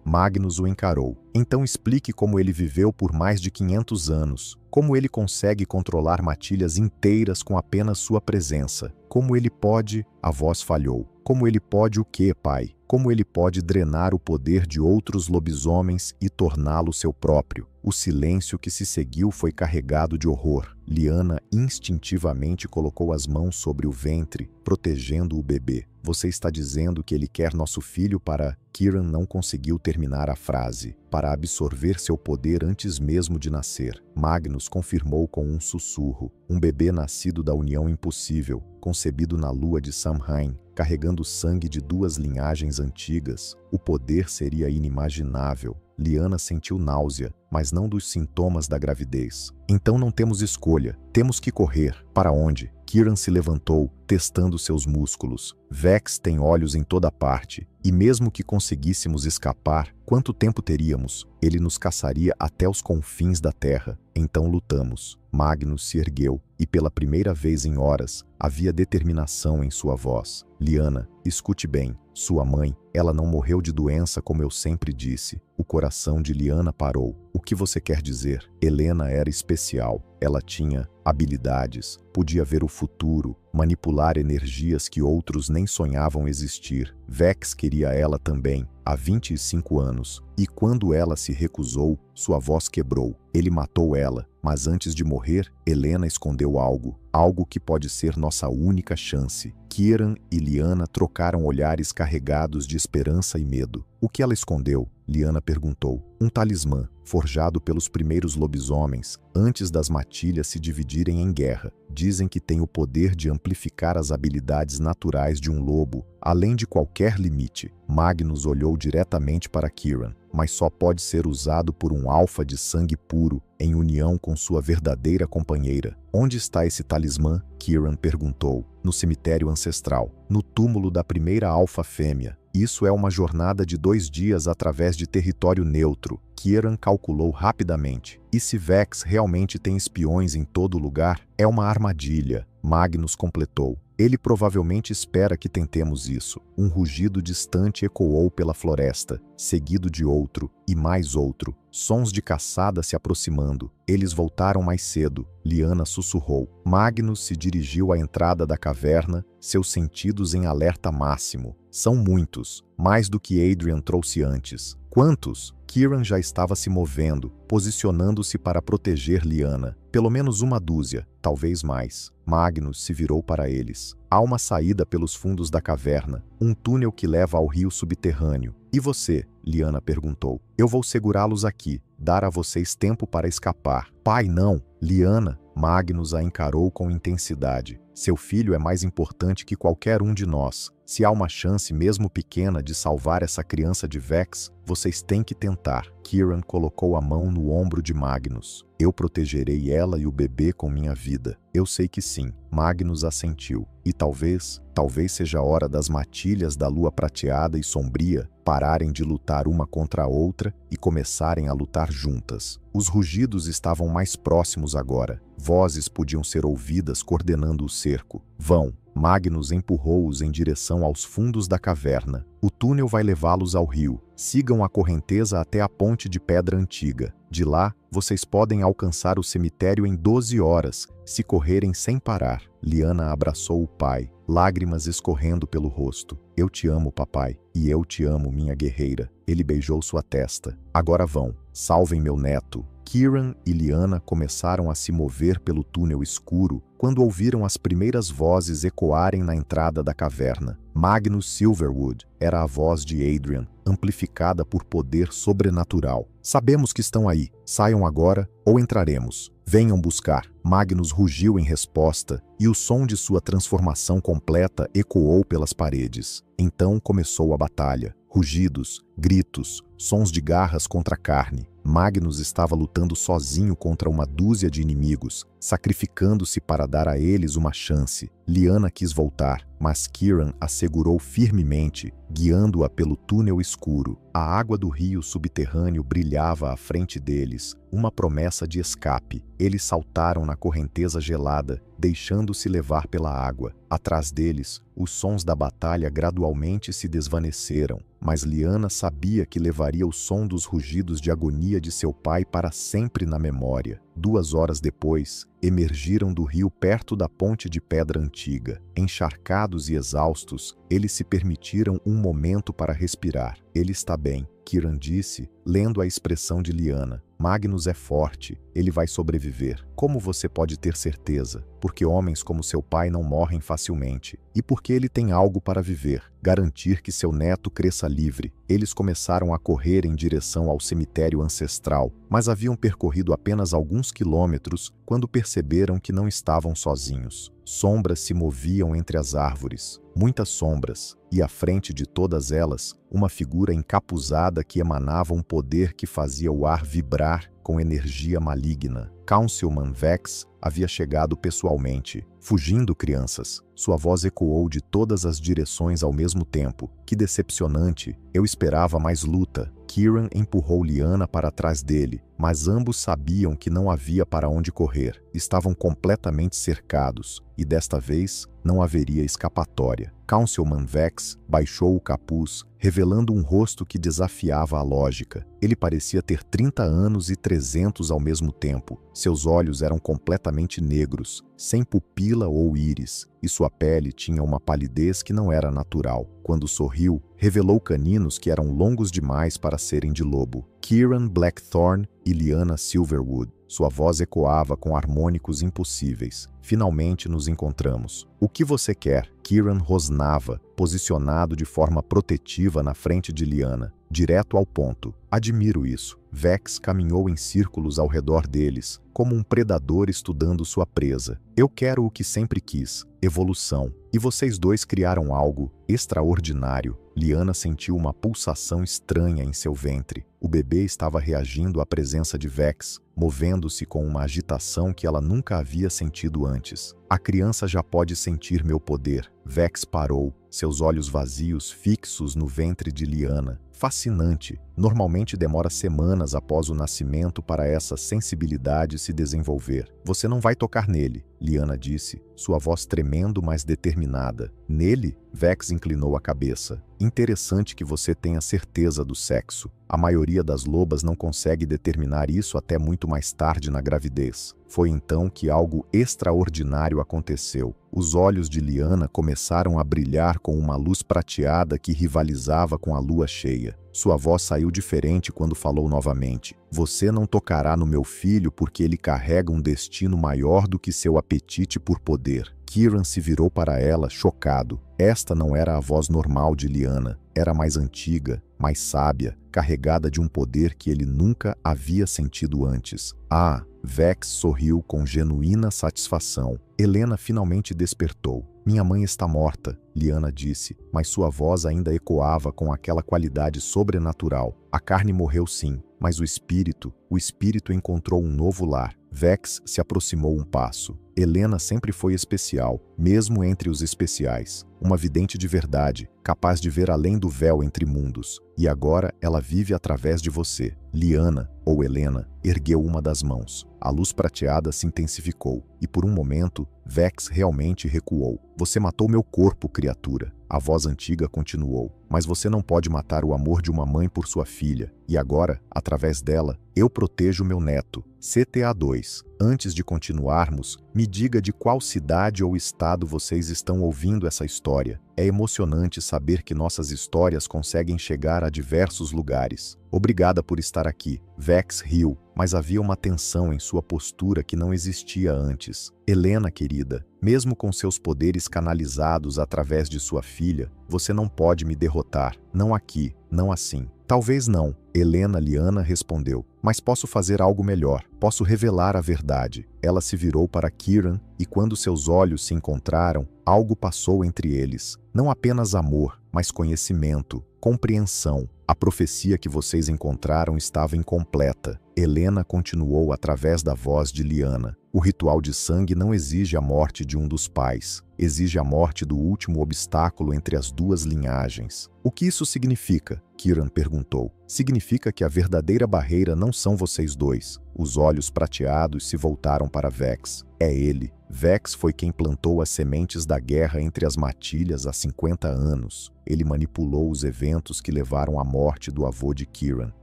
Magnus o encarou. Então explique como ele viveu por mais de 500 anos. Como ele consegue controlar matilhas inteiras com apenas sua presença. Como ele pode... A voz falhou. Como ele pode o quê, pai? Como ele pode drenar o poder de outros lobisomens e torná-lo seu próprio? O silêncio que se seguiu foi carregado de horror. Lyanna instintivamente colocou as mãos sobre o ventre, protegendo o bebê. Você está dizendo que ele quer nosso filho para... Kieran não conseguiu terminar a frase. Para absorver seu poder antes mesmo de nascer. Magnus confirmou com um sussurro. Um bebê nascido da união impossível, concebido na lua de Samhain, carregando sangue de duas linhagens antigas. O poder seria inimaginável. Lyanna sentiu náusea, mas não dos sintomas da gravidez. Então não temos escolha. Temos que correr. Para onde? Kieran se levantou, testando seus músculos. Vex tem olhos em toda parte, e mesmo que conseguíssemos escapar, quanto tempo teríamos? Ele nos caçaria até os confins da terra. Então lutamos. Magnus se ergueu, e pela primeira vez em horas, havia determinação em sua voz. Lyanna, escute bem. Sua mãe, ela não morreu de doença como eu sempre disse. O coração de Lyanna parou. O que você quer dizer? Helena era especial. Ela tinha habilidades, podia ver o futuro, manipular energias que outros nem sonhavam existir. Vex queria ela também, há 25 anos, e quando ela se recusou, sua voz quebrou. Ele matou ela, mas antes de morrer, Helena escondeu algo que pode ser nossa única chance. Kieran e Lyanna trocaram olhares carregados de esperança e medo. O que ela escondeu? Lyanna perguntou. Um talismã, forjado pelos primeiros lobisomens, antes das matilhas se dividirem em guerra. Dizem que tem o poder de amplificar as habilidades naturais de um lobo, além de qualquer limite. Magnus olhou diretamente para Kieran, mas só pode ser usado por um alfa de sangue puro, em união com sua verdadeira companheira. Onde está esse talismã? Kieran perguntou. No cemitério ancestral, no túmulo da primeira alfa fêmea. Isso é uma jornada de 2 dias através de território neutro. Kieran calculou rapidamente. E se Vex realmente tem espiões em todo lugar? É uma armadilha. Magnus completou. Ele provavelmente espera que tentemos isso. Um rugido distante ecoou pela floresta, seguido de outro e mais outro. Sons de caçada se aproximando. Eles voltaram mais cedo. Lyanna sussurrou. Magnus se dirigiu à entrada da caverna, seus sentidos em alerta máximo. São muitos, mais do que Adrian trouxe antes. Quantos? Kieran já estava se movendo, posicionando-se para proteger Lyanna. Pelo menos 1 dúzia, talvez mais. Magnus se virou para eles. Há uma saída pelos fundos da caverna, um túnel que leva ao rio subterrâneo. E você? Lyanna perguntou. Eu vou segurá-los aqui, dar a vocês tempo para escapar. Pai, não! Lyanna, Magnus a encarou com intensidade. Seu filho é mais importante que qualquer um de nós. Se há uma chance, mesmo pequena, de salvar essa criança de Vex, vocês têm que tentar. Kieran colocou a mão no ombro de Magnus. Eu protegerei ela e o bebê com minha vida. Eu sei que sim. Magnus assentiu. E talvez seja a hora das matilhas da lua prateada e sombria pararem de lutar uma contra a outra e começarem a lutar juntas. Os rugidos estavam mais próximos agora. Vozes podiam ser ouvidas coordenando o cerco. Vão! Magnus empurrou-os em direção aos fundos da caverna. O túnel vai levá-los ao rio. Sigam a correnteza até a ponte de pedra antiga. De lá, vocês podem alcançar o cemitério em 12 horas, se correrem sem parar. Lyanna abraçou o pai, lágrimas escorrendo pelo rosto. Eu te amo, papai, e eu te amo, minha guerreira. Ele beijou sua testa. Agora vão, salvem meu neto. Kieran e Lyanna começaram a se mover pelo túnel escuro quando ouviram as primeiras vozes ecoarem na entrada da caverna. Magnus Silverwood era a voz de Adrian, amplificada por poder sobrenatural. Sabemos que estão aí. Saiam agora ou entraremos. Venham buscar. Magnus rugiu em resposta e o som de sua transformação completa ecoou pelas paredes. Então começou a batalha. Rugidos, gritos, sons de garras contra carne. Magnus estava lutando sozinho contra uma dúzia de inimigos, sacrificando-se para dar a eles uma chance. Lyanna quis voltar, mas Kieran a segurou firmemente, guiando-a pelo túnel escuro. A água do rio subterrâneo brilhava à frente deles, uma promessa de escape. Eles saltaram na correnteza gelada, deixando-se levar pela água. Atrás deles, os sons da batalha gradualmente se desvaneceram, mas Lyanna sabia que levaria o som dos rugidos de agonia de seu pai para sempre na memória. 2 horas depois, emergiram do rio perto da ponte de pedra antiga. Encharcados e exaustos, eles se permitiram um momento para respirar. Ele está bem, Kieran disse, lendo a expressão de Lyanna. Magnus é forte, ele vai sobreviver. Como você pode ter certeza? Porque homens como seu pai não morrem facilmente. E porque ele tem algo para viver, garantir que seu neto cresça livre. Eles começaram a correr em direção ao cemitério ancestral, mas haviam percorrido apenas alguns quilômetros quando perceberam que não estavam sozinhos. Sombras se moviam entre as árvores, muitas sombras, e à frente de todas elas, uma figura encapuzada que emanava um poder que fazia o ar vibrar com energia maligna. Councilman Vex havia chegado pessoalmente. Fugindo, crianças. Sua voz ecoou de todas as direções ao mesmo tempo. Que decepcionante. Eu esperava mais luta. Kieran empurrou Lyanna para trás dele, mas ambos sabiam que não havia para onde correr. Estavam completamente cercados, e desta vez não haveria escapatória. Councilman Vex baixou o capuz, revelando um rosto que desafiava a lógica. Ele parecia ter 30 anos e 300 ao mesmo tempo. Seus olhos eram completamente negros, sem pupila ou íris, e sua pele tinha uma palidez que não era natural. Quando sorriu, revelou caninos que eram longos demais para serem de lobo. Kieran Blackthorne e Lyanna Silverwood. Sua voz ecoava com harmônicos impossíveis. Finalmente nos encontramos. O que você quer? Kieran rosnava, posicionado de forma protetiva na frente de Lyanna, direto ao ponto. Admiro isso. Vex caminhou em círculos ao redor deles, como um predador estudando sua presa. Eu quero o que sempre quis, evolução. E vocês dois criaram algo extraordinário. Lyanna sentiu uma pulsação estranha em seu ventre. O bebê estava reagindo à presença de Vex, movendo-se com uma agitação que ela nunca havia sentido antes. A criança já pode sentir meu poder. Vex parou, seus olhos vazios fixos no ventre de Lyanna. Fascinante. Normalmente demora semanas após o nascimento para essa sensibilidade se desenvolver. Você não vai tocar nele, Lyanna disse, sua voz tremendo, mas determinada. Nele? Vex inclinou a cabeça. Interessante que você tenha certeza do sexo. A maioria das lobas não consegue determinar isso até muito mais tarde na gravidez. Foi então que algo extraordinário aconteceu. Os olhos de Lyanna começaram a brilhar com uma luz prateada que rivalizava com a lua cheia. Sua voz saiu diferente quando falou novamente. Você não tocará no meu filho porque ele carrega um destino maior do que seu apetite por poder. Kieran se virou para ela, chocado. Esta não era a voz normal de Lyanna. Era mais antiga, mais sábia, carregada de um poder que ele nunca havia sentido antes. Ah! Vex sorriu com genuína satisfação. Helena finalmente despertou. Minha mãe está morta, Lyanna disse, mas sua voz ainda ecoava com aquela qualidade sobrenatural. A carne morreu sim, mas o espírito encontrou um novo lar. Vex se aproximou um passo. Helena sempre foi especial, mesmo entre os especiais. Uma vidente de verdade, capaz de ver além do véu entre mundos. e agora ela vive através de você. Lyanna, ou Helena, ergueu uma das mãos. A luz prateada se intensificou, e por um momento, Vex realmente recuou. Você matou meu corpo, criatura. A voz antiga continuou. Mas você não pode matar o amor de uma mãe por sua filha. E agora, através dela, eu protejo meu neto. CTA2. Antes de continuarmos, me diga de qual cidade ou estado vocês estão ouvindo essa história. É emocionante saber que nossas histórias conseguem chegar a diversos lugares. Obrigada por estar aqui. Vex riu, mas havia uma tensão em sua postura que não existia antes. Helena, querida, mesmo com seus poderes canalizados através de sua filha, você não pode me derrotar. Não aqui, não assim. Talvez não, Helena Lyanna respondeu, mas posso fazer algo melhor. Posso revelar a verdade. Ela se virou para Kiran e quando seus olhos se encontraram, algo passou entre eles. Não apenas amor, mas conhecimento, compreensão. A profecia que vocês encontraram estava incompleta. Helena continuou através da voz de Lyanna. O ritual de sangue não exige a morte de um dos pais. Exige a morte do último obstáculo entre as duas linhagens. O que isso significa? Kiran perguntou. Significa que a verdadeira barreira não são vocês dois. Os olhos prateados se voltaram para Vex. É ele. Vex foi quem plantou as sementes da guerra entre as matilhas há 50 anos. Ele manipulou os eventos que levaram à morte do avô de Kiran.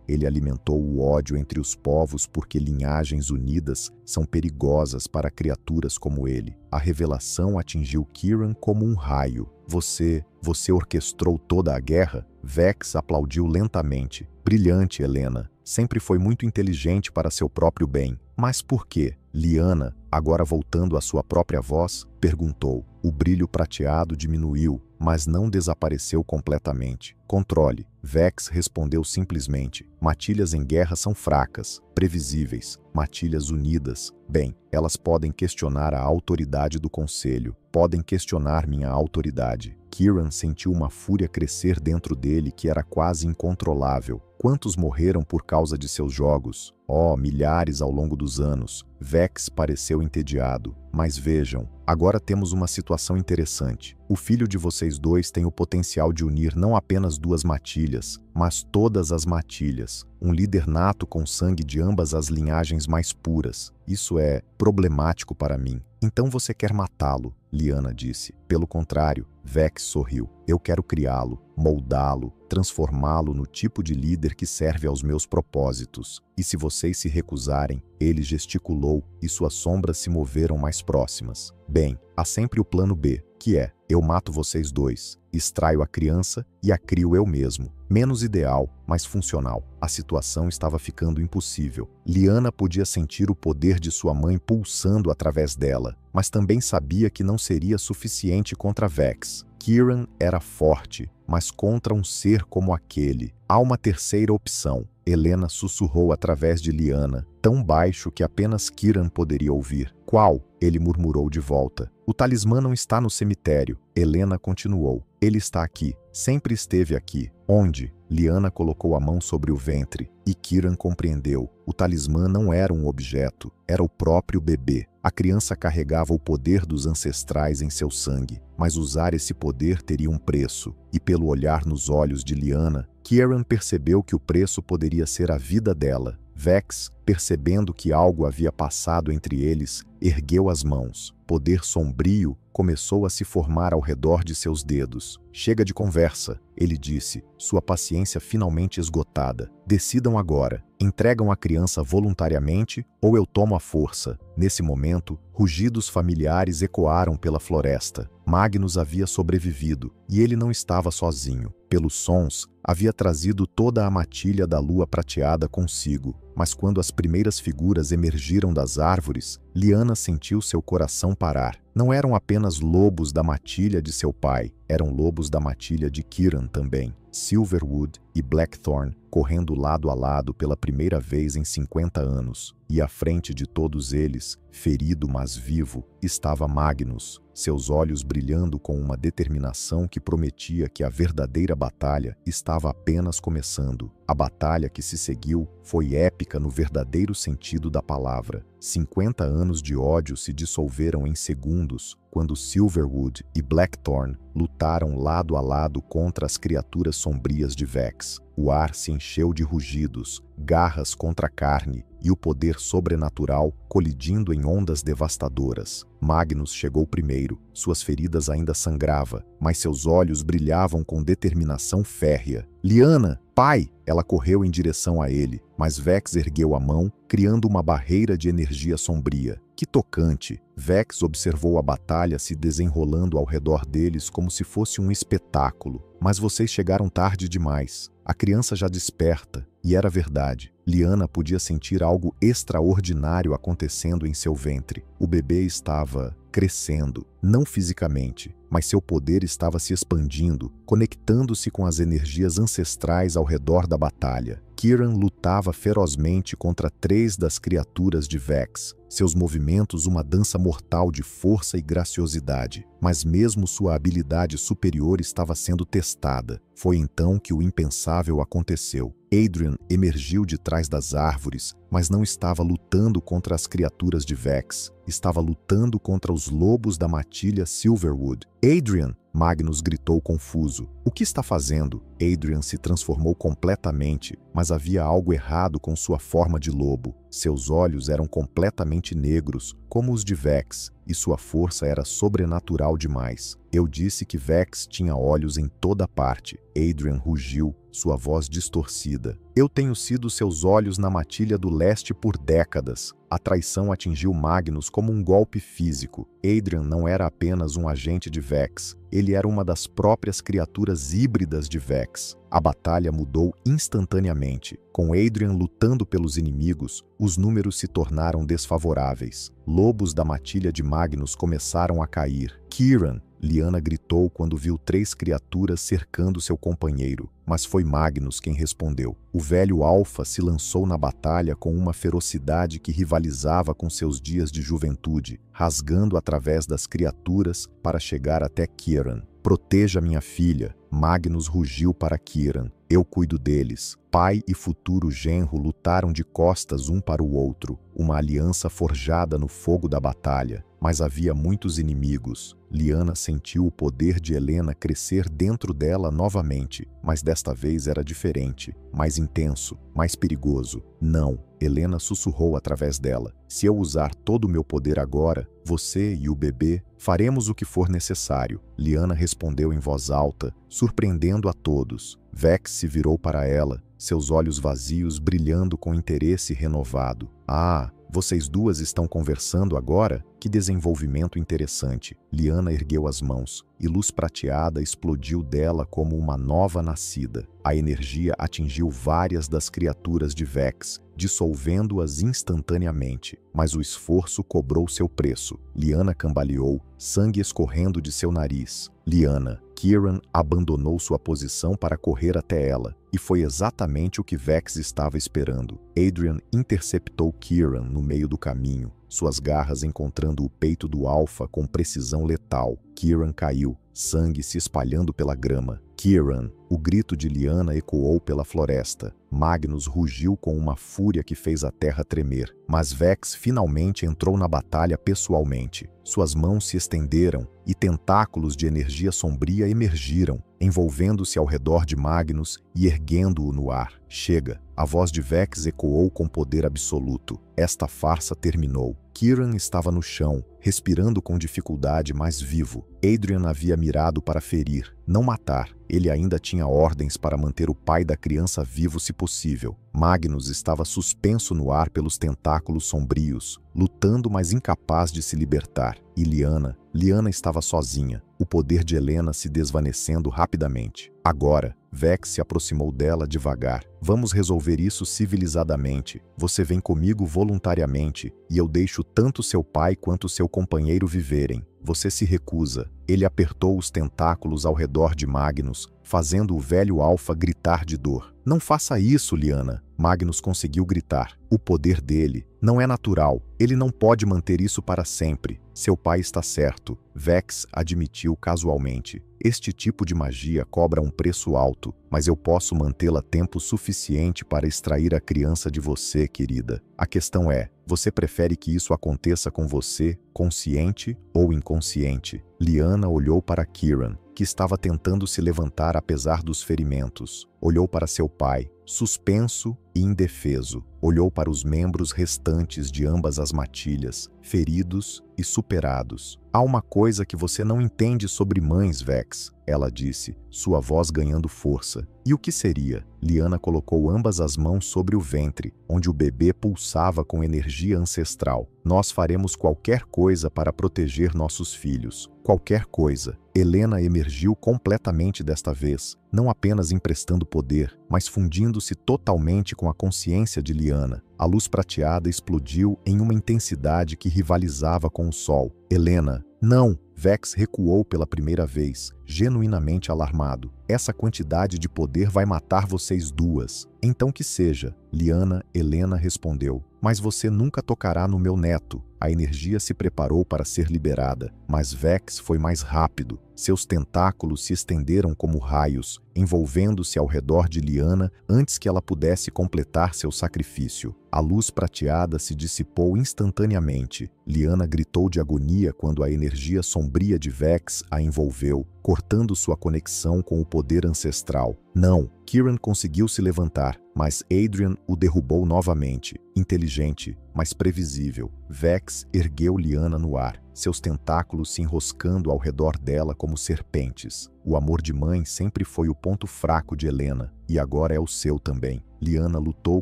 Ele alimentou o ódio entre os povos porque linhagens unidas são perigosas para criaturas como ele. A revelação atingiu Kiran como um raio. Você orquestrou toda a guerra? Vex aplaudiu lentamente. Brilhante, Helena. Sempre foi muito inteligente para seu próprio bem. Mas por quê? Lyanna, agora voltando à sua própria voz, perguntou. O brilho prateado diminuiu, mas não desapareceu completamente. Controle. Vex respondeu simplesmente. Matilhas em guerra são fracas, previsíveis. Matilhas unidas, bem, elas podem questionar a autoridade do conselho. Podem questionar minha autoridade. Kiran sentiu uma fúria crescer dentro dele que era quase incontrolável. Quantos morreram por causa de seus jogos? Oh, milhares ao longo dos anos. Vex pareceu entediado. Mas vejam, agora temos uma situação interessante. O filho de vocês dois tem o potencial de unir não apenas duas matilhas, mas todas as matilhas. Um líder nato com sangue de ambas as linhagens mais puras. Isso é problemático para mim. Então você quer matá-lo, Lyanna disse. Pelo contrário, Vex sorriu. Eu quero criá-lo, moldá-lo, transformá-lo no tipo de líder que serve aos meus propósitos. E se vocês se recusarem, ele gesticulou e suas sombras se moveram mais próximas. Bem, há sempre o plano B, que é, eu mato vocês dois, extraio a criança e a crio eu mesmo. Menos ideal, mas funcional. A situação estava ficando impossível. Lyanna podia sentir o poder de sua mãe pulsando através dela, mas também sabia que não seria suficiente contra Vex. Kiran era forte, mas contra um ser como aquele. Há uma terceira opção. Helena sussurrou através de Lyanna, tão baixo que apenas Kiran poderia ouvir. Qual? Ele murmurou de volta. O talismã não está no cemitério. Helena continuou. Ele está aqui. Sempre esteve aqui. Onde? Lyanna colocou a mão sobre o ventre e Kiran compreendeu. O talismã não era um objeto, era o próprio bebê. A criança carregava o poder dos ancestrais em seu sangue, mas usar esse poder teria um preço. E pelo olhar nos olhos de Lyanna, Kiran percebeu que o preço poderia ser a vida dela. Vex, percebendo que algo havia passado entre eles, ergueu as mãos. Poder sombrio começou a se formar ao redor de seus dedos. Chega de conversa, ele disse, sua paciência finalmente esgotada. Decidam agora. Entregam a criança voluntariamente ou eu tomo a força. Nesse momento, rugidos familiares ecoaram pela floresta. Magnus havia sobrevivido e ele não estava sozinho. Pelos sons, havia trazido toda a matilha da lua prateada consigo. Mas quando as primeiras figuras emergiram das árvores, Lyanna sentiu seu coração parar. Não eram apenas lobos da matilha de seu pai, eram lobos da matilha de Kiran também. Silverwood e Blackthorn correndo lado a lado pela primeira vez em 50 anos. e à frente de todos eles, ferido mas vivo, estava Magnus, seus olhos brilhando com uma determinação que prometia que a verdadeira batalha estava apenas começando. A batalha que se seguiu foi épica no verdadeiro sentido da palavra. 50 anos de ódio se dissolveram em segundos, quando Silverwood e Blackthorn lutaram lado a lado contra as criaturas sombrias de Vex. O ar se encheu de rugidos, garras contra carne e o poder sobrenatural colidindo em ondas devastadoras. Magnus chegou primeiro, suas feridas ainda sangravam, mas seus olhos brilhavam com determinação férrea. Lyanna, pai! Ela correu em direção a ele, mas Vex ergueu a mão, criando uma barreira de energia sombria. Que tocante! Vex observou a batalha se desenrolando ao redor deles como se fosse um espetáculo. Mas vocês chegaram tarde demais. A criança já desperta, e era verdade. Lyanna podia sentir algo extraordinário acontecendo em seu ventre. O bebê estava crescendo, não fisicamente, mas seu poder estava se expandindo, conectando-se com as energias ancestrais ao redor da batalha. Kieran lutava ferozmente contra 3 das criaturas de Vex, seus movimentos uma dança mortal de força e graciosidade. Mas mesmo sua habilidade superior estava sendo testada. Foi então que o impensável aconteceu. Adrian emergiu de trás das árvores, mas não estava lutando contra as criaturas de Vex. Estava lutando contra os lobos da matilha Silverwood. Adrian! Magnus gritou confuso. O que está fazendo? Adrian se transformou completamente, mas havia algo errado com sua forma de lobo. Seus olhos eram completamente negros, como os de Vex, e sua força era sobrenatural demais. Eu disse que Vex tinha olhos em toda parte. Adrian rugiu, sua voz distorcida. Eu tenho sido seus olhos na matilha do leste por décadas. A traição atingiu Magnus como um golpe físico. Adrian não era apenas um agente de Vex, ele era uma das próprias criaturas híbridas de Vex. A batalha mudou instantaneamente. Com Adrian lutando pelos inimigos, os números se tornaram desfavoráveis. Lobos da matilha de Magnus começaram a cair. Kieran! Lyanna gritou quando viu 3 criaturas cercando seu companheiro, mas foi Magnus quem respondeu. O velho Alpha se lançou na batalha com uma ferocidade que rivalizava com seus dias de juventude, rasgando através das criaturas para chegar até Kieran. Proteja minha filha! Magnus rugiu para Kieran. Eu cuido deles. Pai e futuro genro lutaram de costas um para o outro, uma aliança forjada no fogo da batalha. Mas havia muitos inimigos. Lyanna sentiu o poder de Helena crescer dentro dela novamente, mas desta vez era diferente, mais intenso, mais perigoso. Não, Helena sussurrou através dela. Se eu usar todo o meu poder agora, você e o bebê faremos o que for necessário. Lyanna respondeu em voz alta, surpreendendo a todos. Vex se virou para ela, seus olhos vazios brilhando com interesse renovado. Ah! Vocês duas estão conversando agora? Que desenvolvimento interessante. Lyanna ergueu as mãos, e luz prateada explodiu dela como uma nova nascida. A energia atingiu várias das criaturas de Vex, dissolvendo-as instantaneamente. Mas o esforço cobrou seu preço. Lyanna cambaleou, sangue escorrendo de seu nariz. Lyanna! Kieran abandonou sua posição para correr até ela, e foi exatamente o que Vex estava esperando. Adrian interceptou Kieran no meio do caminho, suas garras encontrando o peito do Alpha com precisão letal. Kieran caiu, sangue se espalhando pela grama. Kieran! O grito de Lyanna ecoou pela floresta. Magnus rugiu com uma fúria que fez a terra tremer, mas Vex finalmente entrou na batalha pessoalmente. Suas mãos se estenderam e tentáculos de energia sombria emergiram, envolvendo-se ao redor de Magnus e erguendo-o no ar. Chega! A voz de Vex ecoou com poder absoluto. Esta farsa terminou. Kieran estava no chão, respirando com dificuldade, mas vivo. Adrian havia mirado para ferir, não matar. Ele ainda tinha ordens para manter o pai da criança vivo se possível. Magnus estava suspenso no ar pelos tentáculos sombrios, lutando, mas incapaz de se libertar. E Lyanna estava sozinha, o poder de Helena se desvanecendo rapidamente. Agora, Vex se aproximou dela devagar. Vamos resolver isso civilizadamente. Você vem comigo voluntariamente, e eu deixo tanto seu pai quanto seu companheiro viverem. Você se recusa. Ele apertou os tentáculos ao redor de Magnus, fazendo o velho Alpha gritar de dor. Não faça isso, Lyanna, Magnus conseguiu gritar. O poder dele não é natural. Ele não pode manter isso para sempre. Seu pai está certo, Vex admitiu casualmente. Este tipo de magia cobra um preço alto, mas eu posso mantê-la tempo suficiente para extrair a criança de você, querida. A questão é, você prefere que isso aconteça com você, consciente ou inconsciente? Lyanna olhou para Kieran, que estava tentando se levantar apesar dos ferimentos. Olhou para seu pai, suspenso e indefeso. Olhou para os membros restantes de ambas as matilhas, feridos e superados. Há uma coisa que você não entende sobre mães, Vex, ela disse, sua voz ganhando força. E o que seria? Lyanna colocou ambas as mãos sobre o ventre, onde o bebê pulsava com energia ancestral. Nós faremos qualquer coisa para proteger nossos filhos. Qualquer coisa. Helena emergiu completamente desta vez, não apenas emprestando poder, mas fundindo-se totalmente com a consciência de Lyanna. A luz prateada explodiu em uma intensidade que rivalizava com o sol. Helena, não! Vex recuou pela primeira vez, genuinamente alarmado. Essa quantidade de poder vai matar vocês duas. Então que seja. Lyanna, Helena respondeu. Mas você nunca tocará no meu neto. A energia se preparou para ser liberada, mas Vex foi mais rápido. Seus tentáculos se estenderam como raios, envolvendo-se ao redor de Lyanna antes que ela pudesse completar seu sacrifício. A luz prateada se dissipou instantaneamente. Lyanna gritou de agonia quando a energia sombria de Vex a envolveu, cortando sua conexão com o poder ancestral. Não, Kieran conseguiu se levantar, mas Adrian o derrubou novamente. Inteligente, mas previsível. Vex ergueu Lyanna no ar, seus tentáculos se enroscando ao redor dela como serpentes. O amor de mãe sempre foi o ponto fraco de Helena, e agora é o seu também. Lyanna lutou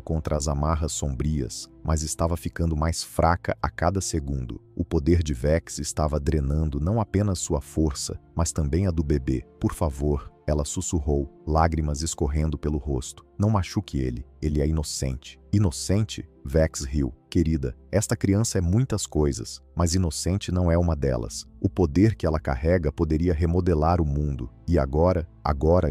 contra as amarras sombrias, mas estava ficando mais fraca a cada segundo. O poder de Vex estava drenando não apenas sua força, mas também a do bebê. Por favor, ela sussurrou, lágrimas escorrendo pelo rosto. Não machuque ele é inocente. Inocente? Vex riu. Querida, esta criança é muitas coisas, mas inocente não é uma delas. O poder que ela carrega poderia remodelar o mundo, e agora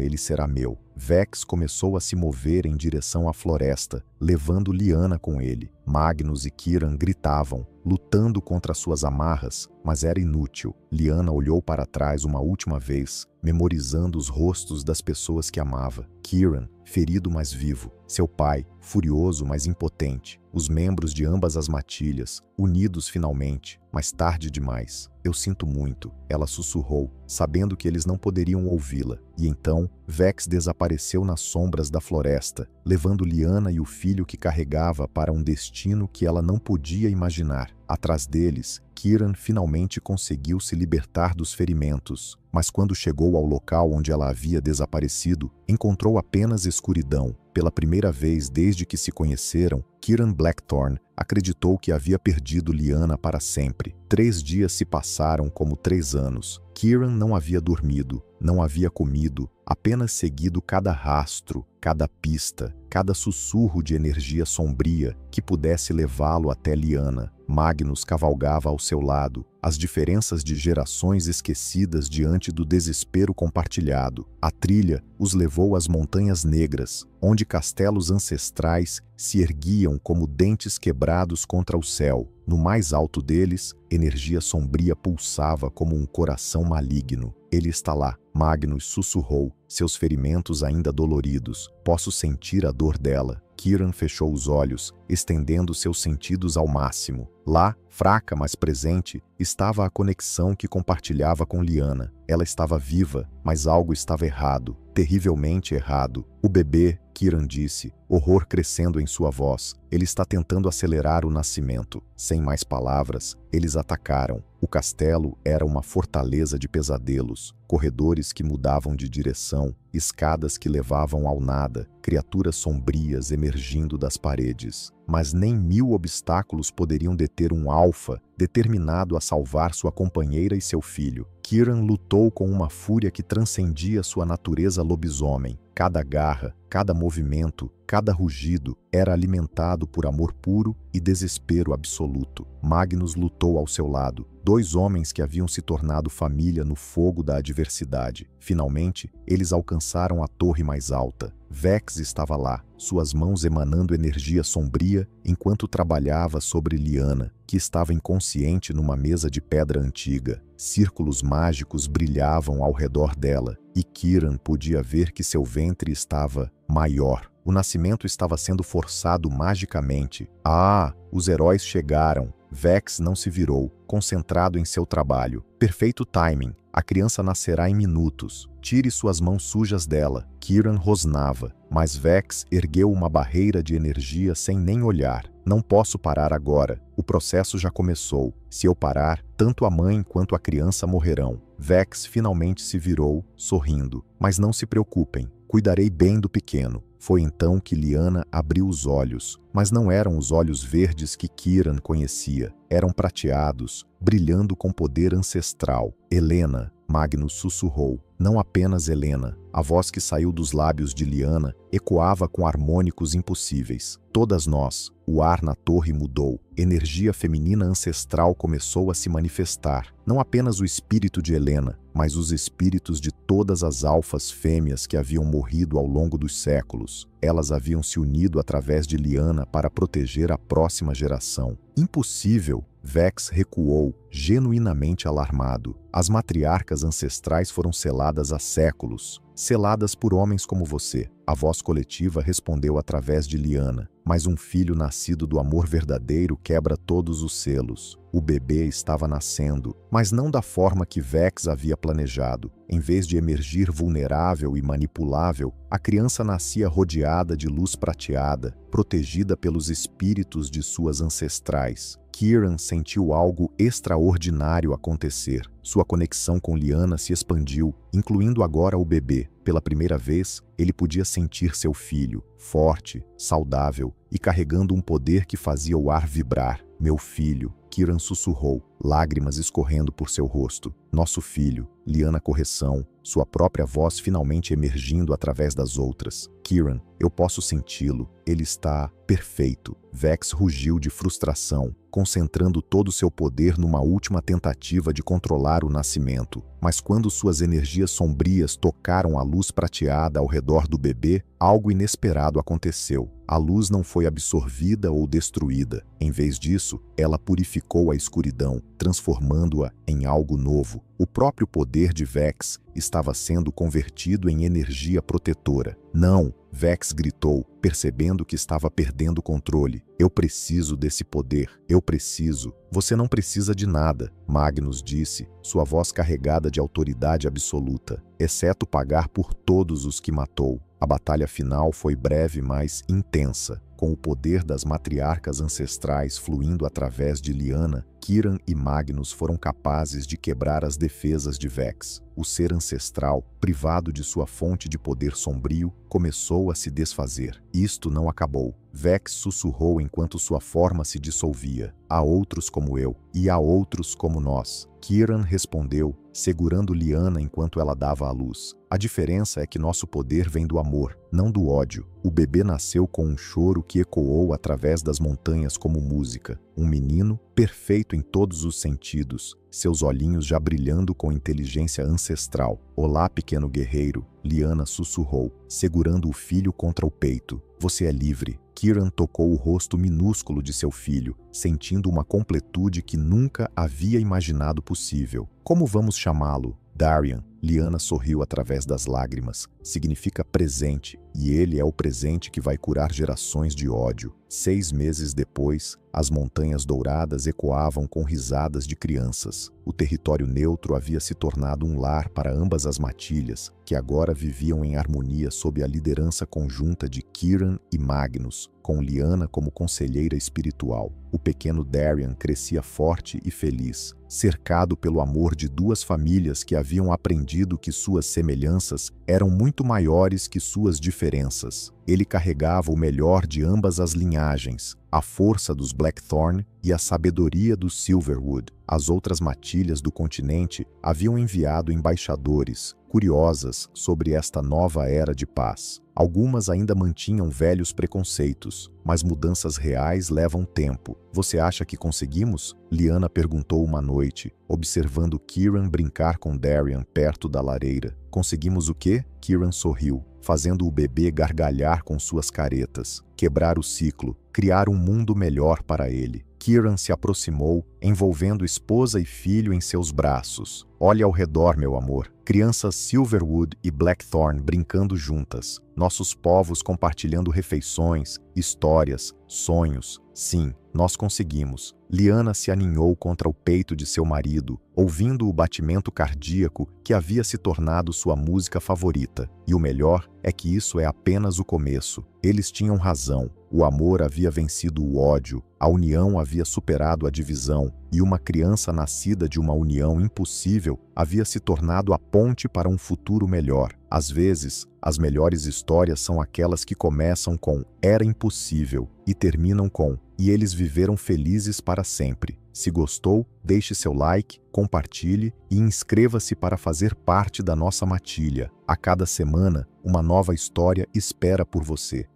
ele será meu. Vex começou a se mover em direção à floresta, levando Lyanna com ele. Magnus e Kieran gritavam, lutando contra suas amarras, mas era inútil. Lyanna olhou para trás uma última vez, memorizando os rostos das pessoas que amava. Kieran, ferido mas vivo. Seu pai, furioso mas impotente. Os membros de ambas as matilhas, unidos finalmente, mas tarde demais. Eu sinto muito, ela sussurrou, sabendo que eles não poderiam ouvi-la. E então, Vex desapareceu nas sombras da floresta, levando Lyanna e o filho que carregava para um destino que ela não podia imaginar. Atrás deles, Kieran finalmente conseguiu se libertar dos ferimentos, mas quando chegou ao local onde ela havia desaparecido, encontrou apenas escuridão. Pela primeira vez desde que se conheceram, Kieran Blackthorne acreditou que havia perdido Lyanna para sempre. 3 dias se passaram como 3 anos. Kieran não havia dormido, não havia comido, apenas seguido cada rastro, cada pista, cada sussurro de energia sombria que pudesse levá-lo até Lyanna. Magnus cavalgava ao seu lado, as diferenças de gerações esquecidas diante do desespero compartilhado. A trilha os levou às Montanhas Negras, onde castelos ancestrais se erguiam como dentes quebrados contra o céu. No mais alto deles, energia sombria pulsava como um coração maligno. Ele está lá, Magnus sussurrou, seus ferimentos ainda doloridos. Posso sentir a dor dela. Kieran fechou os olhos, estendendo seus sentidos ao máximo. Lá, fraca mas presente, estava a conexão que compartilhava com Lyanna. Ela estava viva, mas algo estava errado, terrivelmente errado. O bebê, Kieran disse, horror crescendo em sua voz. Ele está tentando acelerar o nascimento. Sem mais palavras, eles atacaram. O castelo era uma fortaleza de pesadelos, corredores que mudavam de direção, escadas que levavam ao nada, criaturas sombrias emergindo das paredes. Mas nem 1000 obstáculos poderiam deter um alfa determinado a salvar sua companheira e seu filho. Kieran lutou com uma fúria que transcendia sua natureza lobisomem. Cada garra, cada movimento, cada rugido era alimentado por amor puro e desespero absoluto. Magnus lutou ao seu lado, 2 homens que haviam se tornado família no fogo da adversidade. Finalmente, eles alcançaram a torre mais alta. Vex estava lá, suas mãos emanando energia sombria enquanto trabalhava sobre Lyanna, que estava inconsciente numa mesa de pedra antiga. Círculos mágicos brilhavam ao redor dela, e Kiran podia ver que seu ventre estava maior. O nascimento estava sendo forçado magicamente. Ah, os heróis chegaram. Vex não se virou, concentrado em seu trabalho. Perfeito timing. A criança nascerá em minutos. Tire suas mãos sujas dela. Kiran rosnava, mas Vex ergueu uma barreira de energia sem nem olhar. Não posso parar agora. O processo já começou. Se eu parar, tanto a mãe quanto a criança morrerão. Vex finalmente se virou, sorrindo. Mas não se preocupem. Cuidarei bem do pequeno. Foi então que Lyanna abriu os olhos, mas não eram os olhos verdes que Kiran conhecia. Eram prateados, brilhando com poder ancestral. Helena, Magnus sussurrou. Não apenas Helena. A voz que saiu dos lábios de Lyanna ecoava com harmônicos impossíveis. Todas nós. O ar na torre mudou. Energia feminina ancestral começou a se manifestar. Não apenas o espírito de Helena, mas os espíritos de todas as alfas fêmeas que haviam morrido ao longo dos séculos. Elas haviam se unido através de Lyanna para proteger a próxima geração. Impossível! Vex recuou, genuinamente alarmado. As matriarcas ancestrais foram seladas há séculos. Seladas por homens como você. A voz coletiva respondeu através de Lyanna. Mas um filho nascido do amor verdadeiro quebra todos os selos. O bebê estava nascendo, mas não da forma que Vex havia planejado. Em vez de emergir vulnerável e manipulável, a criança nascia rodeada de luz prateada, protegida pelos espíritos de suas ancestrais. Kiran sentiu algo extraordinário acontecer. Sua conexão com Lyanna se expandiu, incluindo agora o bebê. Pela primeira vez, ele podia sentir seu filho, forte, saudável e carregando um poder que fazia o ar vibrar. Meu filho, Kiran sussurrou, lágrimas escorrendo por seu rosto. Nosso filho, Lyanna correção, sua própria voz finalmente emergindo através das outras. Kiran, eu posso senti-lo, ele está perfeito. Vex rugiu de frustração, concentrando todo seu poder numa última tentativa de controlar o nascimento. Mas quando suas energias sombrias tocaram a luz prateada ao redor do bebê, algo inesperado aconteceu. A luz não foi absorvida ou destruída. Em vez disso, ela purificou a escuridão, transformando-a em algo novo. O próprio poder de Vex estava sendo convertido em energia protetora. Não! Vex gritou, percebendo que estava perdendo o controle. Eu preciso desse poder. Eu preciso. Você não precisa de nada, Magnus disse, sua voz carregada de autoridade absoluta, exceto pagar por todos os que matou. A batalha final foi breve, mas intensa. Com o poder das matriarcas ancestrais fluindo através de Lyanna, Kiran e Magnus foram capazes de quebrar as defesas de Vex. O ser ancestral, privado de sua fonte de poder sombrio, começou a se desfazer. Isto não acabou. Vex sussurrou enquanto sua forma se dissolvia. Há outros como eu, e há outros como nós. Kiran respondeu, segurando Lyanna enquanto ela dava à luz. A diferença é que nosso poder vem do amor, não do ódio. O bebê nasceu com um choro que ecoou através das montanhas como música. Um menino, perfeito em todos os sentidos, seus olhinhos já brilhando com inteligência ancestral. Olá, pequeno guerreiro, Lyanna sussurrou, segurando o filho contra o peito. Você é livre. Kiran tocou o rosto minúsculo de seu filho, sentindo uma completude que nunca havia imaginado possível. Como vamos chamá-lo? Darian. Lyanna sorriu através das lágrimas. Significa presente, e ele é o presente que vai curar gerações de ódio. 6 meses depois, as montanhas douradas ecoavam com risadas de crianças. O território neutro havia se tornado um lar para ambas as matilhas, que agora viviam em harmonia sob a liderança conjunta de Kiran e Magnus, com Lyanna como conselheira espiritual. O pequeno Darian crescia forte e feliz, cercado pelo amor de 2 famílias que haviam aprendido que suas semelhanças eram muito maiores que suas diferenças. Ele carregava o melhor de ambas as linhagens, a força dos Blackthorn e a sabedoria dos Silverwood. As outras matilhas do continente haviam enviado embaixadores, curiosas sobre esta nova era de paz. Algumas ainda mantinham velhos preconceitos, mas mudanças reais levam tempo. Você acha que conseguimos? Lyanna perguntou uma noite, observando Kiran brincar com Darian perto da lareira. Conseguimos o quê? Kiran sorriu, fazendo o bebê gargalhar com suas caretas. Quebrar o ciclo, criar um mundo melhor para ele. Kiran se aproximou, envolvendo esposa e filho em seus braços. Olhe ao redor, meu amor. Crianças Silverwood e Blackthorn brincando juntas. Nossos povos compartilhando refeições, histórias, sonhos. Sim, nós conseguimos. Lyanna se aninhou contra o peito de seu marido, ouvindo o batimento cardíaco que havia se tornado sua música favorita. E o melhor é que isso é apenas o começo. Eles tinham razão. O amor havia vencido o ódio, a união havia superado a divisão, e uma criança nascida de uma união impossível havia se tornado a ponte para um futuro melhor. Às vezes, as melhores histórias são aquelas que começam com "era impossível" e terminam com "e eles viveram felizes para sempre". Se gostou, deixe seu like, compartilhe e inscreva-se para fazer parte da nossa matilha. A cada semana, uma nova história espera por você.